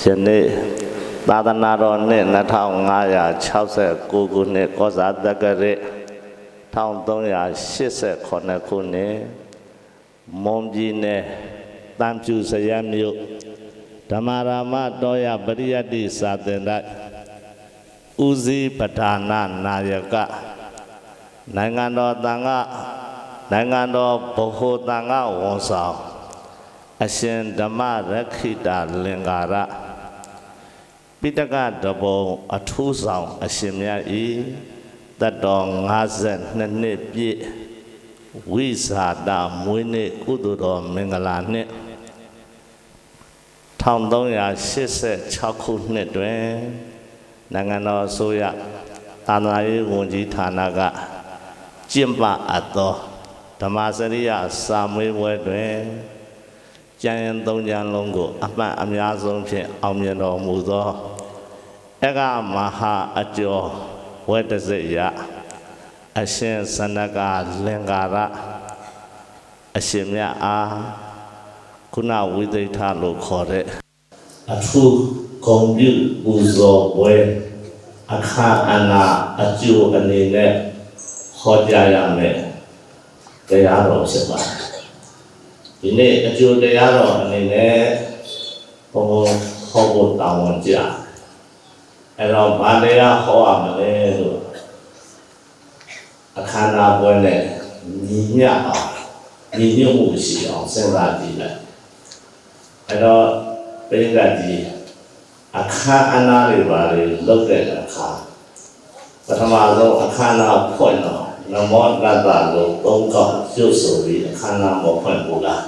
ယနေ့သာသနာတော်နှစ်2569ခုနှစ်ကောဇာတက္ကရာ1389ခုနှစ်မွန်ပြည်နယ်တန်ဖြူစရမြို့ဓမ္မရာမတော်ရပရိယတ္တိစာသင်တိုက်ဦးစီးပဌာနနာယကနိုင်ငံတော်သံဃာနိုင်ငံတော်ဗဟိုသံဃာဝန်ဆောင်အရှင်ဓမ္မရခိတလင်္ကာရပိဋကတဘုံအထူးဆောင်အရှင်မြတ်ဤတတ်တော်52နှစ်ပြည့်ဝိဇာတမွေးနေ့ကုသိုလ်တော်မင်္ဂလာနှစ်1386ခုနှစ်တွင်နိုင်ငံတော်အစိုးရသာသနာရေးဝန်ကြီးဌာနကကျင်းပအပ်သောဓမ္မစရိယစာမွေးပွဲတွင်ကျမ်းရင်3ကျမ်းလုံးကိုအမှတ်အများဆုံးဖြင့်အောင်မြင်တော်မူသောဧကမဟာအကျော်ဝေတစိယအရှင်စနကလင်္ကာရအရှင်မြတ်အားခုနဝိသိဋ္ဌလို့ခေါ်တဲ့အထူးဂုဏ်ပြုပူဇော်ပွဲအခါအနာအကျိုးအနေနဲ့ဟောကြားရမယ်တရားတော်ဖြစ်ပါတယ်ဒီနေ့အကျိုးတရားတော်အနေနဲ့ဘုံဟောဖို့တောင်းဝန်ကြအဲ့တော့ဘာတရားဟောရမလဲလို့အခမ်းအနားပွဲနဲ့ညီညွတ်အောင်ညီညွတ်မှုရှိအောင်စဉ်းစားကြည့်လိုက်အဲ့တော့ပိဋကကြီးအခမ်းအနားတွေပါလေလုပ်တဲ့အခါပထမဆုံးအခမ်းအနားဖွင့်တော့နမောတတ္တလို့3ခေါက်ကျွတ်ဆိုပြီးအခမ်းအနားမဖွင့်ဘူးလား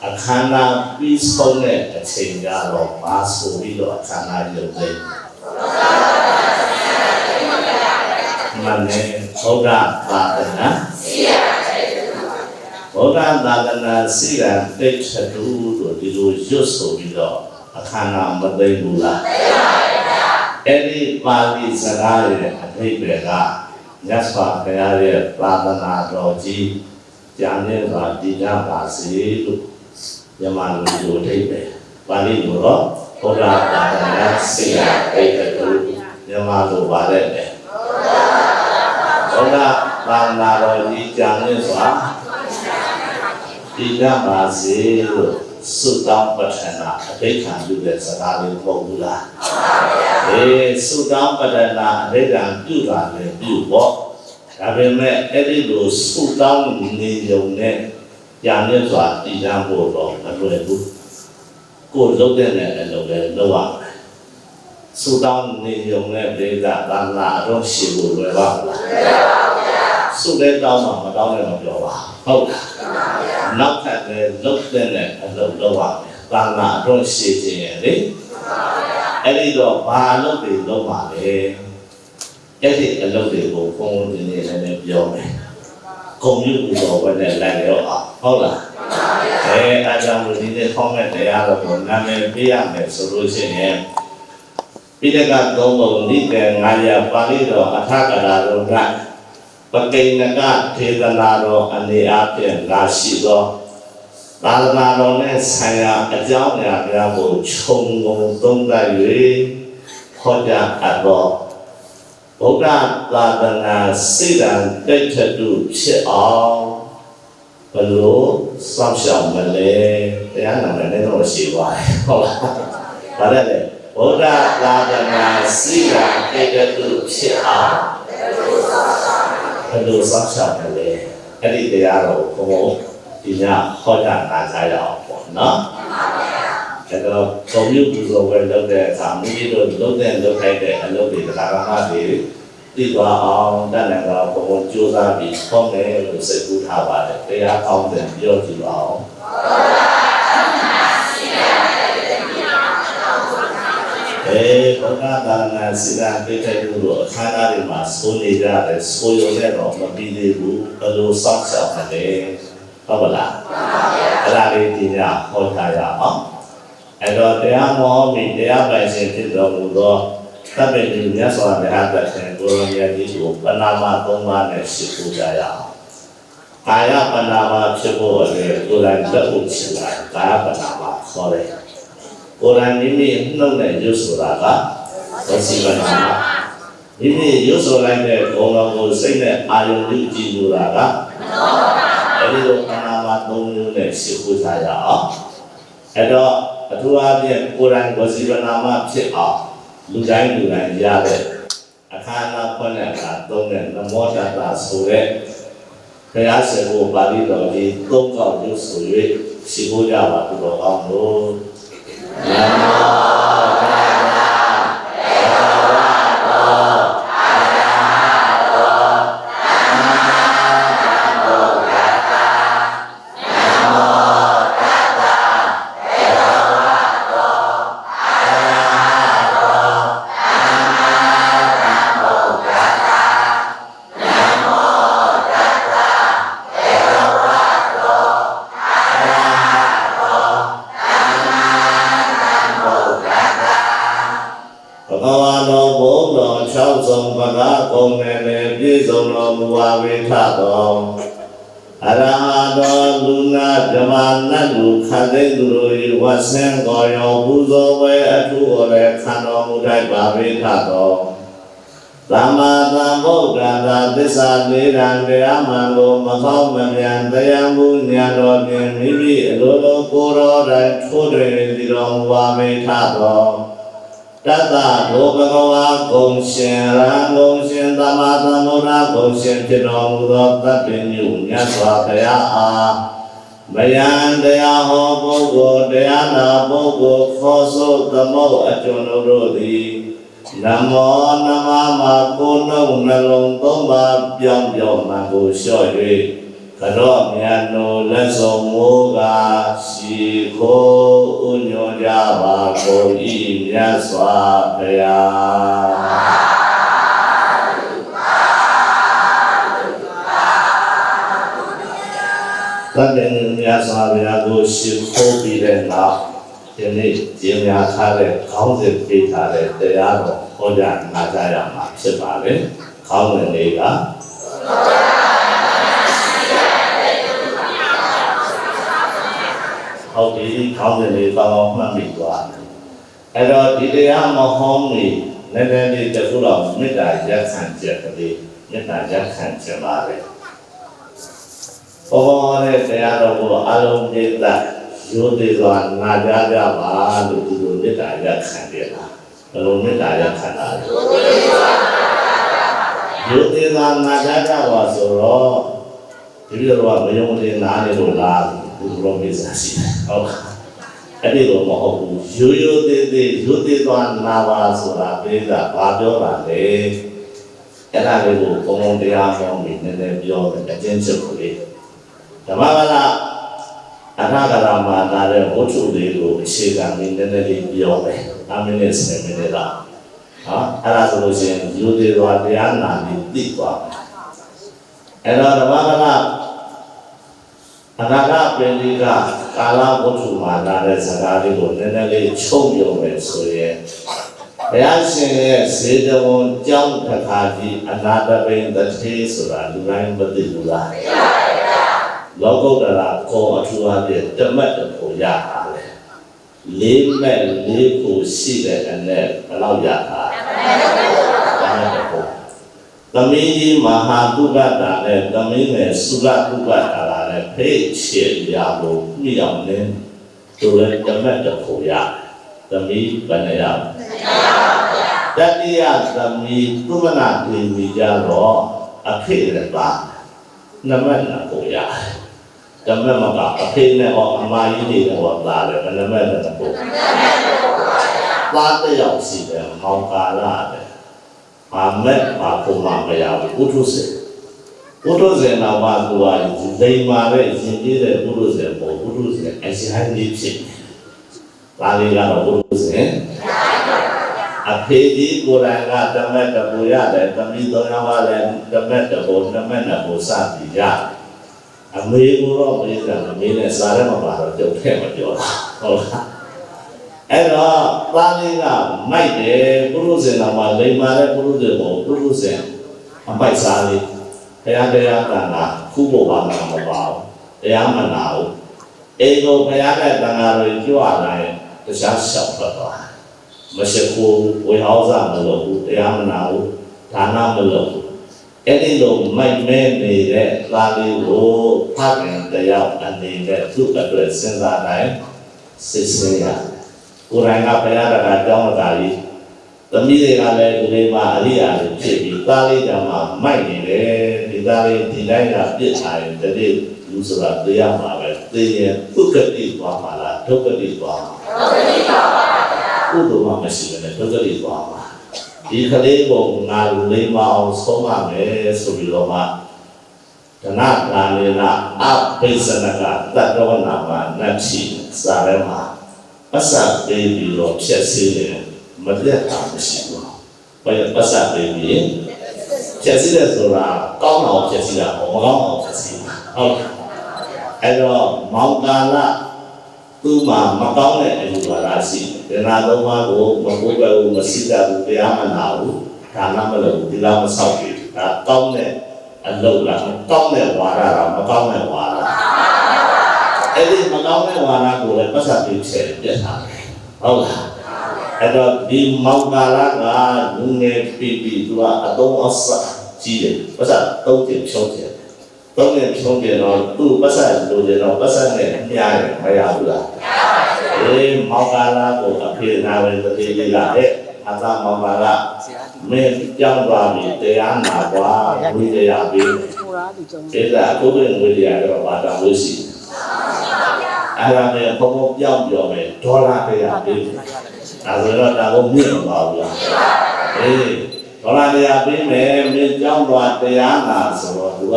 အခမ်းအနားပြီးဆုံးတဲ့အချိန်ကြတော့ဘာဆိုပြီးတော့အခမ်းအနားလုပ်တယ်မနေ့ဘုရားသာသနာဘုရားသာသနာစီရန်တိတ်ထတူလို့ဒီလိုရွတ်ဆိုပြီးတော့အခမ်းအနားမသိဘူးလားအဲ့ဒီပါဠိစကားရဲ့အဓိပ္ပာယ်ကမြတ်စွာဘုရားရဲ့သာသနာတော်ကြီးကျမ်းနဲ့စွာတည်ကြပါစေလို့မြန်မာလူမျိုးအဓိပ္ပာယ်ပါဠိလိုတော့ဘုရားသာသနာစီရန်တိတ်ထတူမြန်မာလိုပါတယ်ဘုရားသာသနာတော်ကြီးကျမ်းနဲ့စွာတည်ကြပါစေလို့သုတောင်းပဋ္ဌာနာအဘိဓမ္မာပြုတဲ့စကားလေးမဟုတ်ဘူးလားသုတောင်းပဋ္ဌာနာအဘိဓမ္မာပြုတာလည်းပြုပေါ့ဒါပေမဲ့အဲ့ဒီလိုသုတောင်းနေုံနဲ့ကြာမြင့်စွာတည်ကြဖို့တော့မလွယ်ဘူးကိုယ်လုပ်တဲ့အလုပ်လည်းလုပ်ရမယ်သုတောင်းနေုံနဲ့ဒေသသာနာအတော့ရှိဖို့လွယ်ပါလားသုတဲ့တောင်းမှမတောင်းလည်းမပြောပါဟုတ်လားနောက်ထပ်လည်းလုပ်တဲ့အလုပ်လုပ်ရမယ်သာနာအတော့ရှိခြင်းရဲ့လေအဲ့ဒီတော့ဘာလုပ်တွေလုပ်ပါလဲအဲ့ဒီအလုပ်တွေကိုဘုံဘုံဒီနေ့လည်းပြောမယ်ကွန်မြူတာတော်ဘက်နဲ့လိုက်ရောဟုတ်လားအားကြောင့်ဒီနေ့ခေါင်းမဲ့တရားတော်ကိုနာမည်ပေးရမယ်ဆိုလို့ရှိရင်ပိဋကသုံးပုံနိကေ900ပါဠိတော်အထကရာတော်ကပကိဏကထေသနာတော်အနေအားဖြင့်လာရှိသောသာသနာတော်နဲ့ဆိုင်ရာအကြောင်းအရာများကိုခြုံငုံသုံးသပ်၍ဟောကြားအပ်သောဗုဒ္ဓသာသနာစိတ်ဓာတ်တိတ်ထတုဖြစ်အောင်ဘယ်လိုစောင့်ရှောက်မလဲတရားနာမယ်လည်းတော့ရှိပါတယ်ဟုတ်လားဒါလည်းဗုဒ္ဓသာသနာစိတ်ဓာတ်တိတ်ထတုဖြစ်အောင်ဘယ်လိုစောင့်ရှောက်မလဲအဲ့ဒီတရားတော်ကိုဘုံဒီညဟောကြားနာကြရအောင်ပေါ့နော်ဒါတော့ကွန်မြူတာဝယ်လုပ်တဲ့အခါမိမိတို့လုပ်ခိုင်းတဲ့အလုပ်တွေတရားဓမ္မတွေသိသွားအောင်တတ်နိုင်တော့ဘုံကြိုးစားပြီးဟောမယ်လို့စိတ်ကူးထားပါတယ်တရားကောင်းတဲ့ပြောကြည့်ပါအောင်ဘုရားသာသနာစီရန်တိတ်ထလို့အခါသားတွေမှာစိုးနေကြတယ်စိုးရုံနဲ့တော့မပြီးသေးဘူးဘယ်လိုစောင့်ရှောက်မလဲဟုတ်ပါလားအဲ့ဒါလေးဒီညဟောထားရအောင်အဲ့တော့တရားမောပြီးတရားပိုင်ရှင်ဖြစ်တော်မူသောသဗ္ဗညုမြတ်စွာဘုရားတတ်တဲ့ကိုရောင်ရည်ကိုပဏာမ3ပါးနဲ့ရှိခိုးကြရအောင်ကာယပဏာမဖြစ်ဖို့လည်းကိုယ်တိုင်လက်ဥချလာကာယပဏာမခေါ်တယ်ဝ ကိုယ်တိုင်မိမိနှုတ်နဲ့ရွတ်ဆိုတာကဝစီဝနာမိမိရွတ်ဆိုလိုက်တဲ့ဂုဏ်တော်ကိုစိတ်နဲ့အာရုံပြုကြည့်လို့ကအဲဒီလိုခန္ဓာမှာ၃မျိုးနဲ့ရှင်းဖို့ထားရအောင်အဲ့တော့အထူးအားဖြင့်ကိုယ်တိုင်ဝစီဝနာမှာဖြစ်အောင်လူတိုင်းရတဲ့အခါအနာဖွင့်တဲ့အခါသုံးတဲ့နမောတတ္တဆိုတဲ့ဘုရားရှင်ကိုပါဠိတော်ကြီး၃ခေါက်ရွတ်ဆို၍ရှိခိုးကြပါဘုရားကောင်းလို့နမောတတ္တဆင်းတော်ရောပူဇော်ဝဲအထုတော်လည်းခံတော်မူထိုက်ပါပေထတော်သမ္မာသမ္ဗုဒ္ဓသာသစ္စာလေးရန်တရားမှန်ကိုမကောင်းမမြန်တရားမှုဉာဏ်တော်ဖြင့်မိမိအလိုလိုကိုယ်တော်တိုင်ထိုးထွင်းစီတော်မူပါပေထတော်တတ္တဒုဘဂဝါဂုံရှင်ရံဂုံရှင်သမ္မာသမ္ဗုဒ္ဓဂုံရှင်ဖြစ်တော်မူသောတတ္တိညုမြတ်စွာဘုရားအားမယံတရားဟောပုဂ္ဂိုလ်တရားနာပုဂ္ဂိုလ်ခေါ်ဆိုသမုတ်အကျွန်ုပ်တို့သည်နမောနမမှာကိုယ်နှုတ်နှလုံးသုံးပါပြောင်းမှန်ကိုလျှော့၍ကြော့မြတ်နိုလက်ဆောင်မိုးကရှိခိုးဥညွန်ကြပါကုန်၏မြတ်စွာဘုရားတတ္တညမြတ်စွာဘုရားကိုရှိခိုးပြီးတဲ့နောက်ဒီနေ့ကျင်းများထားတဲ့ခေါင်းစဉ်ပေးထားတဲ့တရားတော်ဟောကြားနာကြားရမှာဖြစ်ပါလေ။ခေါင်းစဉ်လေးကဟုတ်ပြီခေါင်းစဉ်လေးကောင်းမှတ်မိသွားတယ်။အဲ့တော့ဒီတရားမဟောမီနည်းနည်းလေးတခုတော့မေတ္တာရက်ခံချက်ကလေးမေတ္တာရက်ခံချက်ပါလေ။ဘောတဲ့တရားတော်ကိုအလုံးပြည့်တဲ့ရိုးသေးစွာနာကြားကြပါလို့ဒီလိုမေတ္တာရက်ခံရတာဘယ်လိုမေတ္တာရက်ခံတာလဲရိုးသေးစွာနာကြားကြပါဆိုတော့ဒီလိုတော့မယုံသေးနားနေလို့လားဒီလိုမေးစားရှိတယ်ဟုတ်အဲ့ဒီလိုမဟုတ်ဘူးရိုးသေးစွာနာပါဆိုတာပြေးတာဘာပြောတာလဲအဲ့ဒါလေးကိုဘုံဘုံတရားဟောပြီးနည်းနည်းပြောတယ်အကျဉ်းချုပ်ကလေးဓမ္မကလာအထာကရာမှာလာတဲ့ဝတ္ထုလေးကိုအခြေခံပြီးနည်းနည်းလေးပြောမယ်5မိနစ်10မိနစ်လောက်အဲ့ဒါဆိုလို့ရှိရင်ယူသေးသွားတရားနာပြီးသိသွားမယ်အဲ့တော့ဓမ္မကလာအနာဂတ်ပင်ဒီကကာလဝတ္ထုမှာလာတဲ့စကားလေးကိုနည်းနည်းလေးချုပ်ပြောမယ်ဆိုရင်ဘုရားရှင်ရဲ့စေတဝန်ကြောင်းတစ်ခါကြီးအနာတပိန်တတိဆိုတာလူတိုင်းမသိဘူးလားလောကုတ္တရာကိုအထူးအဖြင့်တမတ်တဖို့ရတာလေလေးမဲ့လေးကိုရှိတဲ့အနဲ့ဘယ်လောက်ရတာတမတ်တဖို့သမီးကြီးမဟာတုပ္ပတာနဲ့သမီးငယ်စုရတုပ္ပတာနဲ့ဖိတ်ချေရလို့မြည်အောင်နေသူလည်းတမတ်တဖို့ရသမီးဘယ်နဲ့ရတတိယသမီးသုမနာဒေဝီကြတော့အဖေလည်းပါနမတ်နာဖို့ရဓမ္မမကအဖေနဲ့ဟောအမကြီးတွေဟောသားတယ်ဘယ်နှမနဲ့ပို့သားတယောက်ရှိတယ်မောင်ကာလာတယ်ဘာမဲ့ဘာပုံမှန်မရဘူးပုထုဇဉ်တော်မှာသူကလိမ်မာတဲ့ရင်ကြီးတဲ့ပုထုဇဉ်ပေါ့ပုထုဇဉ်အရှိဟန်ကြီးဖြစ်ဒါလေးကတော့ပုထုဇဉ်အဖေကြီးကိုယ်တိုင်ကဓမ္မတပူရတယ်သမီးတော်ရောလည်းဓမ္မတပူဓမ္မနဲ့ပူစပြီးရအမေကိုတော့မေးတယ်အမေနဲ့စားရမှာပါတော့ကြုံထဲမပြောတာဟုတ်လားအဲ့တော့သားလေးကမိုက်တယ်ပုရုဇဉ်တော်မှာလိမ်မာတဲ့ပုရုဇဉ်ကိုပုရုဇဉ်အပိုက်စားလေးတရားကံခုဖို့ပါမှာမပါဘူးတရားမနာဘူးအိမ်ကိုဘုရားတဲ့တန်ဃာတွေကြွလာရင် တရားလျှောက်ထွက်သွားမရှိကိုဝေဟောစာမလို့ဘူးတရားမနာဘူးဒါနမလို့အဲ့ဒီလိုမိုက်မဲနေတဲ့သာလေးကိုဖခင်တရားအနေနဲ့သူ့အတွက်စဉ်းစားနိုင်စစ်ဆေးရကိုယ်တိုင်ကဘုရားတရားကြောင်းတာကြီးသမီးတွေကလည်းဒီနေ့မှအရိယာတွေဖြစ်ပြီးသားလေးကမှမိုက်နေတယ်ဒီသားလေးဒီတိုင်းကပြစ်ထားရင်တတိလူဆိုတာတရားမှာပဲသိရင်ဒုက္ခတိသွားမှာလားဒုက္ခတိသွားမှာဒုက္ခတိသွားပါဘုရားကုသိုလ်မှမရှိဘဲနဲ့ဒုက္ခတိသွားမှာဒီကလေးကိုငါလူလေးမအောင်ဆုံးမမယ်ဆိုပြီးတော့မှဒနာဒါနေနာအပိစနကတတ္တဝနာမနတ်ရှိစာရဲမှာပစ္စပေးပြီးတော့ဖြစ်စေတယ်မပြတ်တာမရှိဘူး။ဘာပစ္စပေးပြီးဖြစ်စေတယ်ဆိုတာကောင်းအောင်ဖြစ်စေတာမကောင်းအောင်ဖြစ်စေတာဟုတ်အဲ့တော့မောင်ကာလသူ့မှာမကောင်းတဲ့အယူဝါဒရှိတယ်။ဒါနာသုံးပါးကိုမဟုတ်ပဲဘူးမရှိတတ်ဘူးတရားမနာဘူးဒါနမလို့ဒီလောက်မဆောက်ဘူးဒါကောင်းတဲ့အလုပ်လားကောင်းတဲ့ဝါဒလားမကောင်းတဲ့ဝါဒအဲ့ဒီမကောင်းတဲ့ဝါဒကိုလည်းပတ်သက်ပြီးချက်ပြတ်ထားတယ်ဟုတ်လားအဲ့တော့ဒီမောင်ကာလကလူငယ်ပြည်သူကအတုံးအဆကြီးတယ်ပတ်သက်သုံးကျဖြုံးတယ်သုံးကျဖြုံးတယ်တော့သူ့ပတ်သက်လိုချင်တော့ပတ်သက်နဲ့မျှရတယ်မရဘူးလားအေးမောင်ကာလကိုအဖေနာဝင်တတိလေးကအသာမောင်ကာလမင်းကြောင်းသွားပြီတရားနာကွာဝိတရားပြီးအဲ့ဒါအခုကဝိတရားတော့ဘာသာဝိရှိအဲ့ဒါနဲ့ဘုံဘုံပြောင်းပြောမယ်ဒေါ်လာတရားပြီးဒါဆိုတော့ဒါကိုမြင့်မပါဘူးလားအေးဒေါ်လာတရားပြီးမယ်မင်းကြောင်းသွားတရားနာဆိုတော့သူက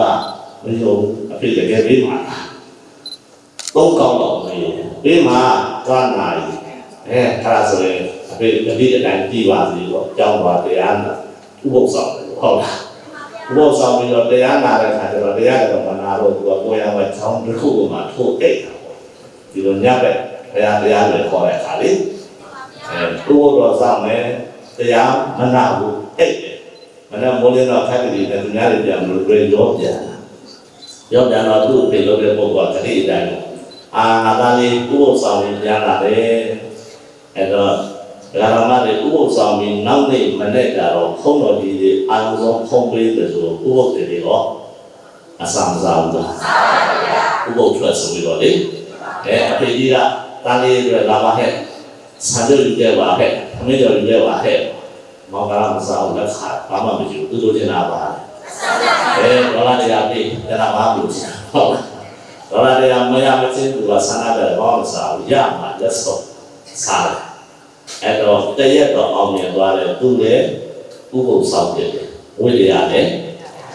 မယုံအဖြစ်တကယ်ပြီးမှာသုံးကောင်းတော့မယုံပြီးမှသွားနာရီအဲ့ဒါဆိုရင်အဖေအတိအတိုင်းကြည့်ပါစီတော့ကြောင်းသွားတရားနာဥပုသ်ဆောင်ဟုတ်လားဥပုသ်ဆောင်ပြီးတော့တရားနာတဲ့အခါကျတော့တရားတော်မနာတော့သူကကိုယ်ရဝချောင်းတစ်ခုမှထိုးအိတ်တာပေါ့ဒီလိုညက်ပဲတရားတွေခေါ်တဲ့အခါလေဥပုသ်တော်ဆောင်မယ်တရားမနာဘူးအိတ်မနာမိုးလင်းတော့ခက်တယ်နဲ့သူများတွေပြန်လို့ပြေရောပြန်တော့သူ့ပြေလို့တဲ့ပုဂ္ဂိုလ်ကတတိအတိုင်းအာသာလေးဥပုသ်ဆောင်ရင်ပြန်လာတယ်အဲ့တော့ဒါကမှလည်းဥပုသ်ဆောင်ပြီးနောက်နေ့မနေ့ကတော့ဖုံးတော်ကြီးတွေအာရုံဆုံးဖုံးပေးတယ်ဆိုဥပုသ်တွေရောအစမစားဘူးလားဥပုသ်ထွက်ဆိုပြီးတော့လေအဖေကြီးကတားလေးတွေလာပါဟဲ့ဆံတို့ယူခဲ့ပါဟဲ့အမေတို့ယူခဲ့ပါဟဲ့မောင်ကမစားဘူးလက်ခါဘာမှမရှိဘူးသူတို့တင်တာပါဒေါ်လာတရားပြီးအဲ့ဒါမှမဟုတ်ဟုတ်ဒေါ်လာတရားမရမချင်းသူကဆန္ဒတယ်ဘာမှမစားဘူးရမှာလက်စောစားတယ်အဲ့တော့တရက်တော့အောင်မြင်သွားတယ်သူလည်းဥပုသ်ဆောင်တယ်ဝိရိယလည်း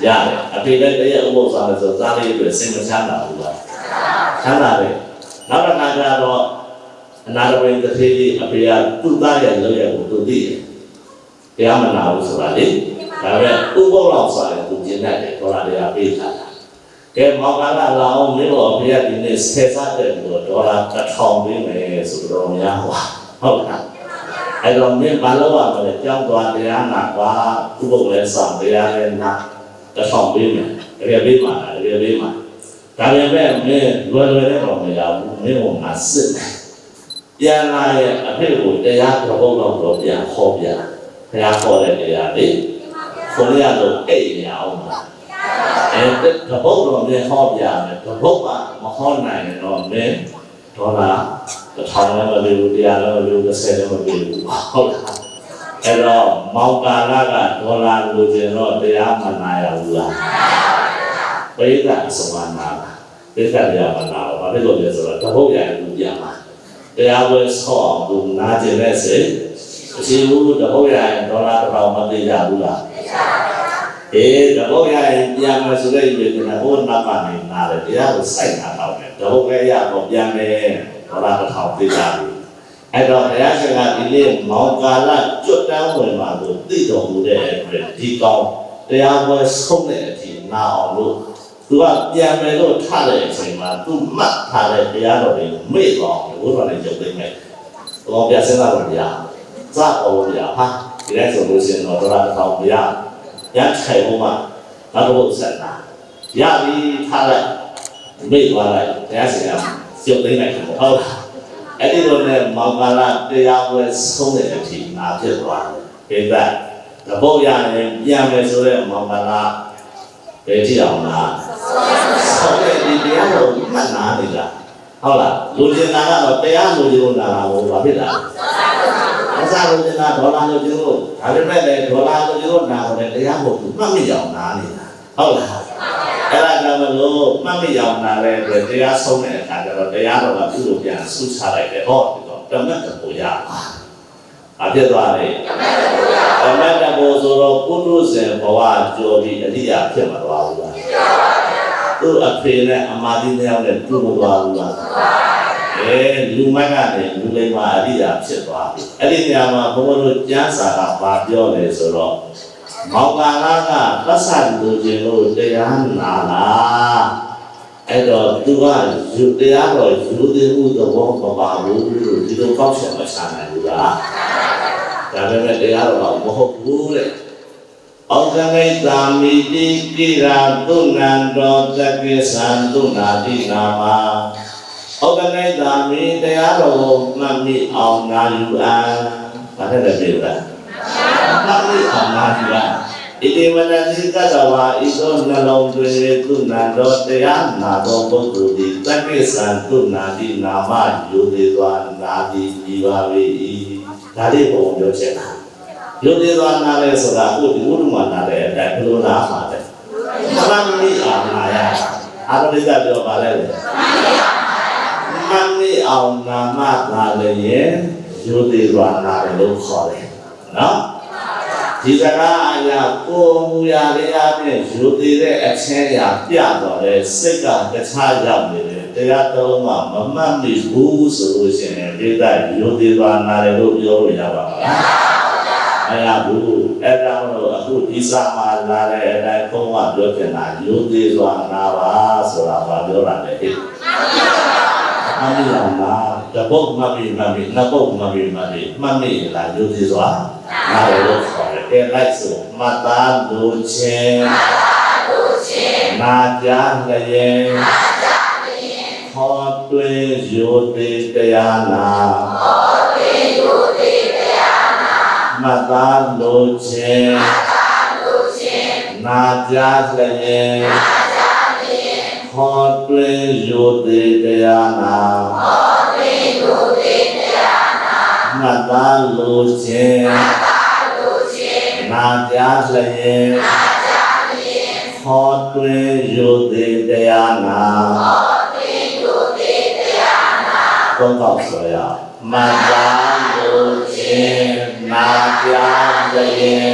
ရတယ်အဖေလည်းတရက်ဥပုသ်ဆောင်တယ်ဆိုသားလေးတွေစိတ်မချမ်းသာဘူးလားချမ်းသာတယ်နောက်တစ်ခါကျတော့အနာရဝိတတိအဖေကသူ့သားရဲ့လုပ်ရကိုသူသိတယ်တရားမနာဘူးဆိုတာလေဒါပေမဲ့ဥပုသ်လောက်ဆိုရင်သူကျင့်တတ်တယ်ဒေါ်လာတရားပေးထားတာကဲမောင်ကလာအောင်မင်းတို့အဖေကဒီနေ့ဆယ်စားတဲ့လို့ဒေါ်လာ1000ပေးမယ်ဆိုတော့များဟောဟုတ်လားအဲ့တော့မင်းဘာလို့ရမလဲကြောင်းသွားတရားနာပါဥပုသ်လည်းဆောင်တရားလည်းနာ1000ပေးမယ်တကယ်ပေးမှာလားတကယ်ပေးမှာဒါပေမဲ့မင်းလွယ်တဲ့တော့မရဘူးမင်းကငါစစ်ပြန်လာရဲ့အဖေကိုတရားတစ်ပုဒ်တော့ပြန်ခေါ်ပြန်ဘုရားခေါ်တဲ့တရားလေခေါ်ရတော့အိတ်ရအောင်ပါအဲ့တပုဒ်တော့မင်းဟောပြမယ်တပုဒ်ကမဟောနိုင်တော့မင်းဒေါ်လာ1000လည်းမပေးဘူးတရားလည်းမပေးဘူး30လည်းမပေးဘူးဟုတ်လားအဲ့တော့မောင်ကာလကဒေါ်လာလိုချင်တော့တရားမနာရဘူးလားပိဋကအစမနာပိဋကတရားမနာဘာဖြစ်လို့လဲဆိုတော့တပုတ်ရရင်ဘူးပြန်ပါတရားဝဲဆော့အောင်သူနာကျင်တဲ့စိတ်အစီဘူးတပုတ်ရရင်ဒေါ်လာ1000မပေးကြဘူးလားအေးတပုတ်ရရင်ပြန်မယ်ဆိုတဲ့ဒီကနေ့ဟိုနောက်ကနေနာတယ်တရားကိုစိုက်တာတော့တယ်တပုတ်လည်းရတော့ပြန်မယ်ဒေါ်လာ1000ပေးကြပြီအဲ့တော့ဘုရားရှင်ကဒီနေ့မောင်ကာလကျွတ်တန်းဝင်မှာကိုသိတော်မူတဲ့အတွက်ဒီကောင်းတရားပွဲဆုံးတဲ့အထိနာအောင်လို့သူကပြန်မယ်လို့ထားတဲ့အချိန်မှာသူမှတ်ထားတဲ့တရားတော်တွေမေ့သွားအောင်ဘုရားနဲ့ကြုံသိမ့်မယ်။ဘောပြစဉ်းစားလို့မရ။စအောင်ရဟာဒီလိုက်ဆိုလို့ရှိရင်တော့ဒေါ်လာ1000မရ။ရထိုင်ဖို့မှနောက်တစ်ပုဒ်ဆက်တာ။ရပြီထားလိုက်မေ့သွားလိုက်တရားရှင်ကကြုံသိမ့်လိုက်ဟုတ်လား။ အဲ့ဒီလိုနဲ့မောင်ကာလတရားပွဲဆုံးတဲ့အထိငါဖြစ်သွားတယ်ဒါကတပုတ်ရတယ်ပြန်မယ်ဆိုတဲ့မောင်ကာလဘယ်ကြည့်အောင်လားဆုံးတဲ့ဒီတရားကိုမှတ်နာနေလားဟုတ်လားလူကျင်တာကတော့တရားလူကျင်တာကိုဘာဖြစ်လားအစားလူကျင်တာဒေါ်လာလူကျင်လို့ဒါပေမဲ့လည်းဒေါ်လာလူကျင်လို့နာတယ်တရားကိုမှတ်မိအောင်နာနေတာဟုတ်လားအဲ့ဒါကြောင့်မလို့မှတ်မိအောင်နာတဲ့အတွက်တရားဆုံးတဲ့အခါကျတော့တရားတော်ကပြုလို့ပြန်ဆုချလိုက်တယ်ဟောဒီတော့ဓမ္မတပူရအပြည့်သွားတယ်ဓမ္မတပူဆိုတော့ပုထုဇဉ်ဘဝကြောပြီးအရိယာဖြစ်မှာသွားဘူးလားသူ့အဖေနဲ့အမာတိနဲ့ရောက်တဲ့ပြုမသွားဘူးလားလူမိုက်ကနေလူလိမ္မာအရိယာဖြစ်သွားပြီအဲ့ဒီနေရာမှာဘုန်းဘုန်းတို့ကျမ်းစာကဘာပြောလဲဆိုတော့မောင်ကာလကပတ်စံလူချင်းလို့တရားနာလားအဲ့တော့သူကယူတရားတော်ယူသည်မှုသဘောမပါဘူးလို့ဒီလိုပေါက်ချက်မချနိုင်ဘူးလားဒါပေမဲ့တရားတော်ကမဟုတ်ဘူးတဲ့ဩဇံိတာမိတိကိရာသုဏံတော်တက္ကိသံသုနာတိနာမဩဇံိတာမိတရားတော်ကိုမှတ်မိအောင်နာယူအံဘာနဲ့လဲပြေလားမှတ်မိအောင်နာယူအံဣတိမနတိကတဝါဣသောနှလုံးသွင်းသုဏံတော်တရားနာတော်ပုဂ္ဂိုလ်သည်တက္ကိသံသုနာတိနာမယူသေးစွာနာသည်ဤပါ၏ဒါလေးပုံပြောချင်တာယုတ်သေးသွားနာလဲဆိုတာအခုဒီဘုရားနာတဲ့အတိုင်းဘယ်လိုနာမှာလဲမှန်မိအောင်နာရအာရမိကပြောပါလဲမှန်မိအောင်နာမနာလည်းယုတ်သေးသွားနာတယ်လို့ခေါ်တယ်နော်ဒီစကားအရာကိုမူရာလေးအပြင်ယုတ်သေးတဲ့အချင်းအရာပြတော့လေစိတ်ကတခြားရောက်နေတယ်တရားတော်ကမမှတ်မိဘူးဆိုလို့ရှိရင်ဒီကယုတ်သေးသွားနာတယ်လို့ပြောလို့ရပါမလားမရဘူးအဲ့ဒါတော့အခုဒီစာမှာလာတဲ့အတိုင်းဘုန်းကပြောချင်တာယုတ်သေးစွာနာပါဆိုတာဘာပြောတာလဲဟဲ့မှန်ပါလားတပုတ်မှတ်ပြီးနှစ်ပုတ်မှတ်ပြီးမှတ်မိလားယုတ်သေးစွာနာတယ်လို့ခေါ်တယ်အဲ့လိုက်ဆိုမတားလို့ချင်းနာကြလျင်ဟောတွင်ယုတ်သေးတရားနာမတားလို့ခြင်းနာကြလျင်ဟောတွင်ယုတ်သေးတရားနာမတားလို့ခြင်းနာကြလျင်ဟောတွင်ယုတ်သေးတရားနာတော့တော့ဆိုရမတားလို့ခြင်းနာကြလျင်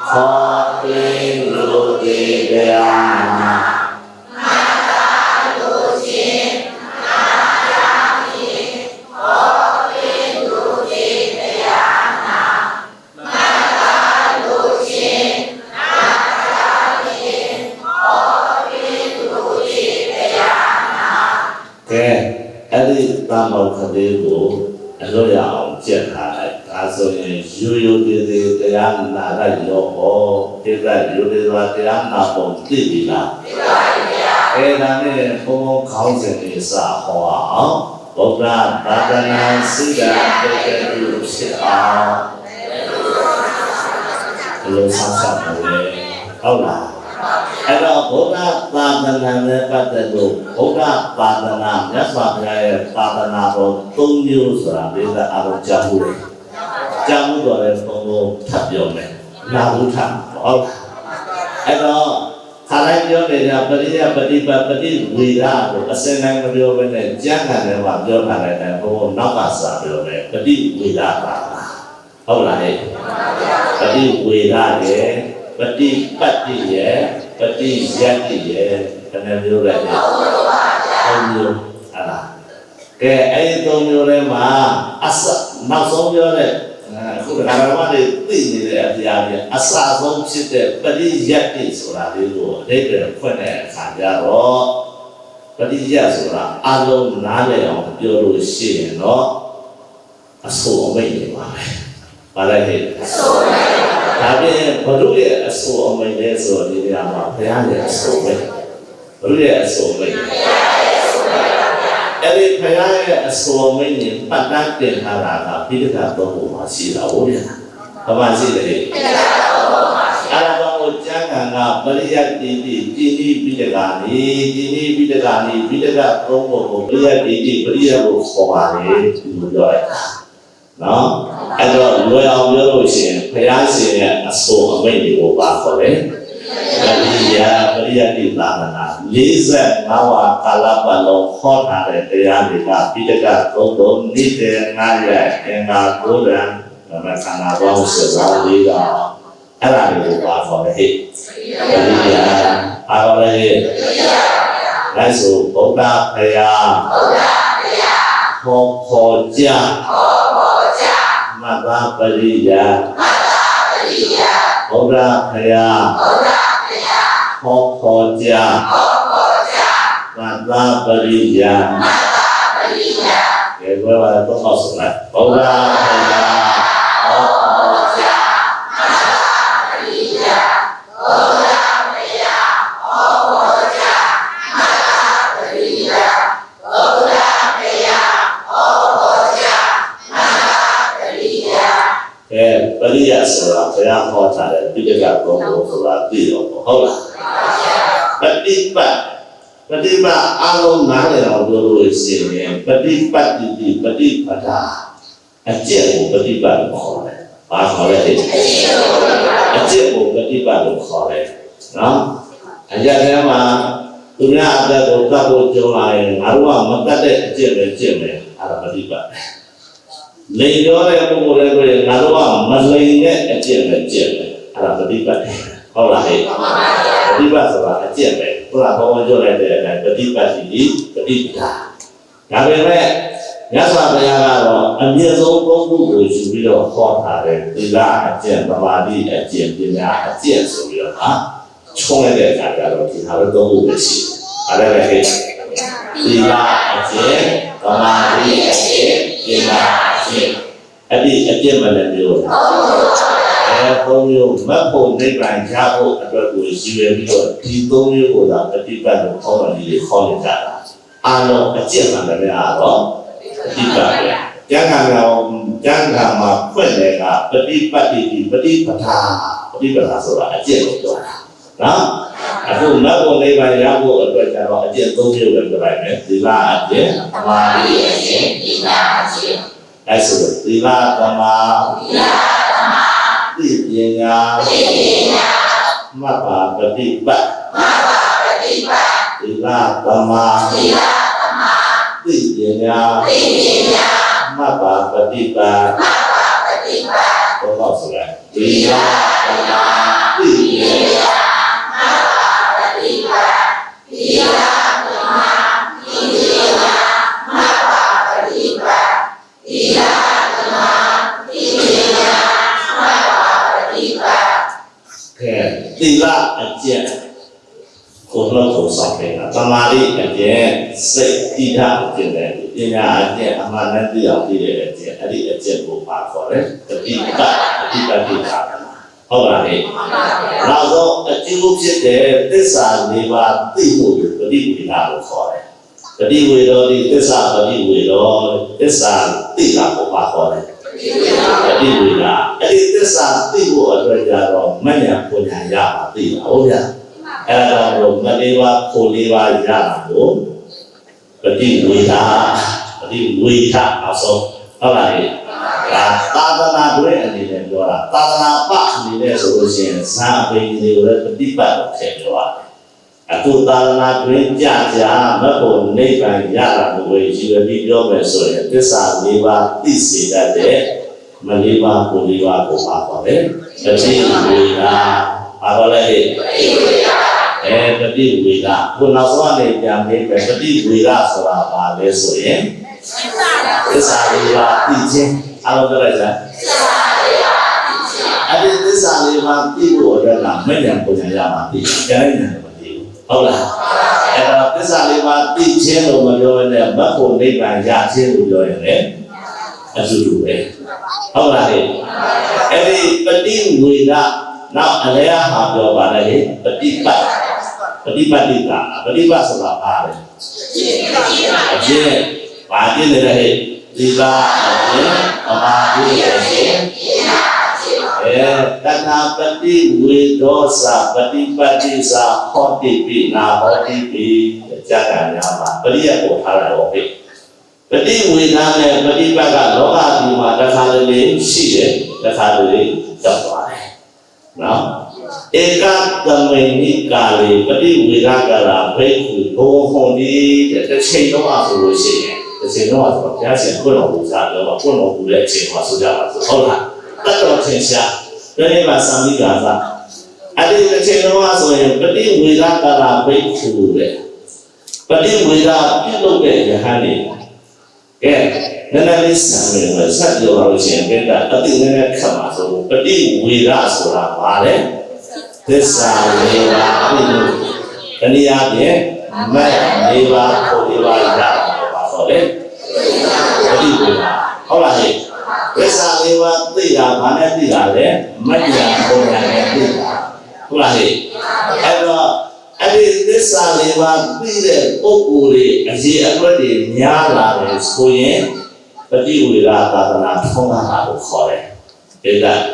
ဟောတွင်ယုတ်သေးတရားနာအဲ့ဒီတာမောခလေးကိုအလို့ရအောင်ကျက်ထားလိုက်ဒါဆိုရင်ရိုးသေးသေးတရားနာလိုက်ရောဟောဒီကရိုးသေးသွားတရားနာပုံသိပြီလားသိပါပြီဗျာအဲ့ဒါနဲ့ဘုံခေါင်းစဉ်လေးစဟောအောင်ဗုဒ္ဓဘာသာနာစိတ္တတေတ္တုဖြစ်အောင်ဘယ်လိုဆောက်ရှောက်မလဲဟုတ်လားအဲ့တော့ဘုရားသာသနာနဲ့ပတ်သက်လို့ဘုရားသာသနာမြတ်စွာဘုရားရဲ့သာသနာတော်၃မျိုးဆိုတာဒီကအားလုံးကြားမှုလေကြားမှုတော်လည်းဘုံဘုံထပ်ပြောမယ်နာဘူးထပ်ဟုတ်အဲ့တော့ခါတိုင်းပြောနေတာပရိယပฏิပတ်ပฏิဝေဒကိုအစင်တိုင်းမပြောဘဲနဲ့ကျမ်းဂန်ထဲမှာပြောထားတဲ့ဘုံဘုံနောက်ကစာပြောတယ်ပฏิဝေဒပါဟုတ်လားဟဲ့ပฏิဝေဒရဲ့ပฏิပတ်တိရဲ့ပฏิယတ္တိရဲ့ဘယ်နှမျိုးလဲသုံးမျိုးဟာလားကဲအဲ့ဒီသုံးမျိုးထဲမှာအစနောက်ဆုံးပြောတဲ့အခုဓမ္မတွေသိနေတဲ့အတရားတွေအစဆုံးဖြစ်တဲ့ပฏิယတ္တိဆိုတာလေးကိုအဓိပ္ပာယ်ဖွင့်တဲ့အခါကျတော့ပฏิယတ်ဆိုတာအလုံးနားလည်အောင်ပြောလို့ရှိရင်တော့အဆိုအမိန့်တွေပါပဲဘာလဲဟဲ့အဆိုအမိန့်ဒါပြင်ဘုရုရဲ့အဆိုအမိန့်လဲဆိုဒီနေရာမှာဘုရားရဲ့အဆိုပဲဘုရုရဲ့အဆိုပဲအဲ့ဒီ ဒီဖယားရဲ့အစောမင်းကြီးပတ်တန်းတင်ထားတာကပိဋကတော့ဘုမှာရှိတာဟုတ်ရဲ့ဘာမှရှိတယ်အဲ့ဒါတော့ကျမ်းဂန်ကပရိယတ်တိတိတိတိပိဋကနိတိတိပိဋကနိပိဋကသုံးဖို့ကိုပရိယတ်တိတိပရိယတ်ကိုခေါ်ပါလေဒီလိုပြောလိုက်တာနော်အဲ့တော့လွယ်အောင်ပြောလို့ရှိရင်ဖယားရှင်ရဲ့အစောအမိန့်တွေကိုပါခေါ်တယ်ပရိယတ်တိသာသနာ45ဝါကာလပတ်လုံးဟောထားတဲ့တရားတွေကပိဋကသုံးသုံးနေတဲ့9ရက်အင်္ဂါ9ရံဓမ္မခန္ဓာပေါင်း7လေးကအဲ့ဒါတွေကိုပါခေါ်တယ်ဟဲ့ပရိယတ်အားလုံးလည်းလိုက်ဆိုဗုဒ္ဓဖယားဟောခေါ်ကြမတ္တပရိယတ်ဗုဒ္ဓဖယားဟောခေါ်ကြမတ္တပရိယတ်ကဲဘယ်လိုတော့ဆောက်လိုက်ဗုဒ္ဓဖယားဟောခေါ်ကြမတ္တပရိယတ်ဗုဒ္ဓဖယားဟောခေါ်ကြမတ္တပရိယတ်ဗုဒ္ဓဖယားဟောခေါ်ကြမတ္တပရိယတ်ပရိယတ်ဆိုတာဘုရားဟောထားတဲ့ပိဋကသုံးဖို့ဆိုတာသိတော့ဟုတ်လားပฏิပတ်အလုံးနားလည်အောင်ပြောလို့ရှိရင်ပฏิပတ်တိပฏิပဒါအကျင့်ကိုပฏิပတ်လို့ခေါ်တယ်။ဘာခေါ်လဲအကျင့်ကိုပฏิပတ်လို့ခေါ်တယ်နော်။အကြတဲ့မှာသူများအသက်ကိုတတ်ဖို့ကြုံလာရင်ငါတို့ကမတတ်တဲ့အကျင့်ပဲကျင့်မယ်အဲ့ဒါပฏิပတ်လိန်ပြောတဲ့ပုဂ္ဂိုလ်တွေငါတို့ကမလိန်တဲ့အကျင့်ပဲကျင့်မယ်အဲ့ဒါပฏิပတ်ဟုတ်လားဟဲ့ပฏิပတ်ဆိုတာအကျင့်ပဲဘုရားဘောင်းပြောလိုက်တဲ့အတိုင်းပฏิပတ်တိပฏิပဒါဒါပေမဲ့မြတ်စွာဘုရားကတော့အမြင့်ဆုံးသုံးခုကိုယူပြီးတော့ဟောထားတယ်သီလအကျင့်သမာဓိအကျင့်ပညာအကျင့်ဆိုပြီးတော့ခြုံလိုက်တဲ့အခါကျတော့ဒီဟာတော့သုံးခုပဲရှိတယ်အဲ့ဒါလည်းသီလအကျင့်သမာဓိအကျင့်ပညာအကျင့်အဲ့ဒီအကျင့်မှလည်းပြောတယ်ဘုံမျိုးမတ်ဖို့နိဗ္ဗာန်ရဖို့အတွက်ကိုရည်ရွယ်ပြီးတော့ဒီသုံးမျိုးကိုသာပฏิပတ်လို့ခေါ်တယ်ဒီခေါ်နေကြတာအာလုံးအကျင့်မှလည်းအားတော့ပฏิပတ်ပဲကျမ်းဂန်မှာဖွင့်တယ်ကပฏิပတ်တိပฏิပဒါပฏิပဒါဆိုတာအကျင့်ကိုပြောတာနော်အခုမတ်ဖို့နိဗ္ဗာန်ရဖို့အတွက်ကျတော့အကျင့်သုံးမျိုးပဲပြောလိုက်မယ်သီလအကျင့်သမာဓိအကျင့်ပညာအကျင့်အဲဆိုသီလသမာသိပညာမတ္တပฏิပတ်သီလသမာသိပညာမတ္တပฏิပတ်ဘောတော့ဆိုလိုက်သီလသမာသိပညာမတ္တပฏิပတ်သီလသမာသိပညာမတ္တပฏิပတ်သီလသမာသိပညာသီလအကျင့်ကိုတော့ကိုဆောင်နေတာသမာဓိအကျင့်စိတ်တိဋ္ဌအကျင့်နဲ့ပညာအကျင့်အမှန်တည်းသိအောင်သိတဲ့အကျင့်အဲ့ဒီအကျင့်ကိုပါခေါ်တယ်ပฏิပတ်တိတာဟုတ်လားဟဲ့နောက်ဆုံးအကျင့်ဖြစ်တဲ့သစ္စာ၄ပါးသိဖို့ကိုပฏิဝေဒလို့ခေါ်တယ်ပฏิဝေဒောဒီသစ္စာပฏิဝေဒောသစ္စာသိတာကိုပါခေါ်တယ်ပฏิဝေဒအဲ့ဒီသစ္စာသိဖို့အတွက်ကြတော့မဉ္ဇဉ်ပညာရမှာသိတာဟုတ်ဗျာအဲ့ဒါတော့မလေးပါခိုလေးပါရတာကိုပฏิဝေဒနောက်ဆုံးဟုတ်လားလေသာသနာ့ရဲ့အနေနဲ့ပြောတာသာသနာ့ပအနေနဲ့ဆိုလို့ရှိရင်ဇာအပိနေကိုလည်းပฏิပတ်လို့ထည့်ပြောတာအခုသာသနာ့တွင်ကြာမဖို့နိဗ္ဗာန်ရတာကိုရည်ရွယ်ပြီးပြောမယ်ဆိုရင်သစ္စာ၄ပါးသိစေတတ်တဲ့မလေးပါကိုလေးပါကိုပါပါတယ်ပฏิဝေဒပါတော့လေပฏิဝေဒခုနောက်ဆုံးအနေပြန်ပြီးပฏิဝေဒဆိုတာဘာလဲဆိုရင်သစ္စာလေးပါသိခြင်းအားလုံးပြောလိုက်စမ်းအဲ့ဒီသစ္စာလေးပါသိဖို့အတွက်ကမဉ္ဇဉ်ပညာရမှာသိတယ်ကြားနေတယ်မသိဘူးဟုတ်လားအဲ့တော့သစ္စာလေးပါသိခြင်းလို့မပြောနဲ့မတ်ဖို့နိဗ္ဗာန်ရခြင်းလို့ပြောရင်လည်းအတူတူပဲဟုတ်လားဟဲ့အဲ့ဒီပฏิဝေဒနောက်အလျာဟာပြောပါလေပฏิပတ်ပฏิပတ်တိကပฏิပတ်ဆိုတာဘာလဲအကျင့် ဘာပြည့်နေတဲ့ဟဲ့ဒီပါအရင်အမှားပြည့်ရဲ့တဏှာပတိဝေဒောစာပฏิပတ်တိစာဟောတိပိနာဟောတိပိကြာကများမှာပရိယတ်ပေါ်ထားတာတော့ပြီပฏิဝေဒနာနဲ့ပฏิပတ်ကလောကဒီမှာတစ်ခါတလေရှိတယ်တစ်ခါတလေကြောက်သွားတယ်နော်ဧကသမေနိကာလေပฏิဝေဒကရာဘိက္ခုဘောဟောတိတဲ့တစ်ချိန်တော့ဆိုလို့ရှိရင်တစ်ချိန်တော့ဆိုတော့ဘုရားရှင်ကိုယ်တော်ပူဇော်တော့ကိုယ်တော်ပူတဲ့အချိန်မှာဆိုကြပါစို့ဟုတ်လားတတ်တော်ချင်းရှာဒီနေ့မှာသံဃာသာအဲ့ဒီတစ်ချိန်တော့ဆိုရင်ပฏิဝေဒကရာဘိက္ခုတဲ့ပฏิဝေဒပြုလုပ်တဲ့ယဟန်နေကဲနည်းနည်းလေးစံမယ်ဆက်ပြောပါလို့ရှိရင်ဘယ်ကအတိနည်းနည်းခတ်ပါဆိုပฏิဝေဒဆိုတာဘာလဲသစ္စာလေးပါးပြုလို့တနည်းအားဖြင့်မတ်လေးပါးကိုလေးပါးရတာပါဆိုလေပฏิဝေဒဟုတ်လားဟဲ့သစ္စာလေးပါးသိတာဘာနဲ့သိတာလဲမတ်ညာပုံညာနဲ့သိတာဟုတ်လားဟဲ့အဲ့တော့အဲ့ဒီသစ္စာလေးပါးသိတဲ့ပုဂ္ဂိုလ်တွေအရေးအကွက်တွေများလာတယ်ဆိုရင်ပฏิဝေဒသာသနာထုံးတာကိုခေါ်တယ်ဒါက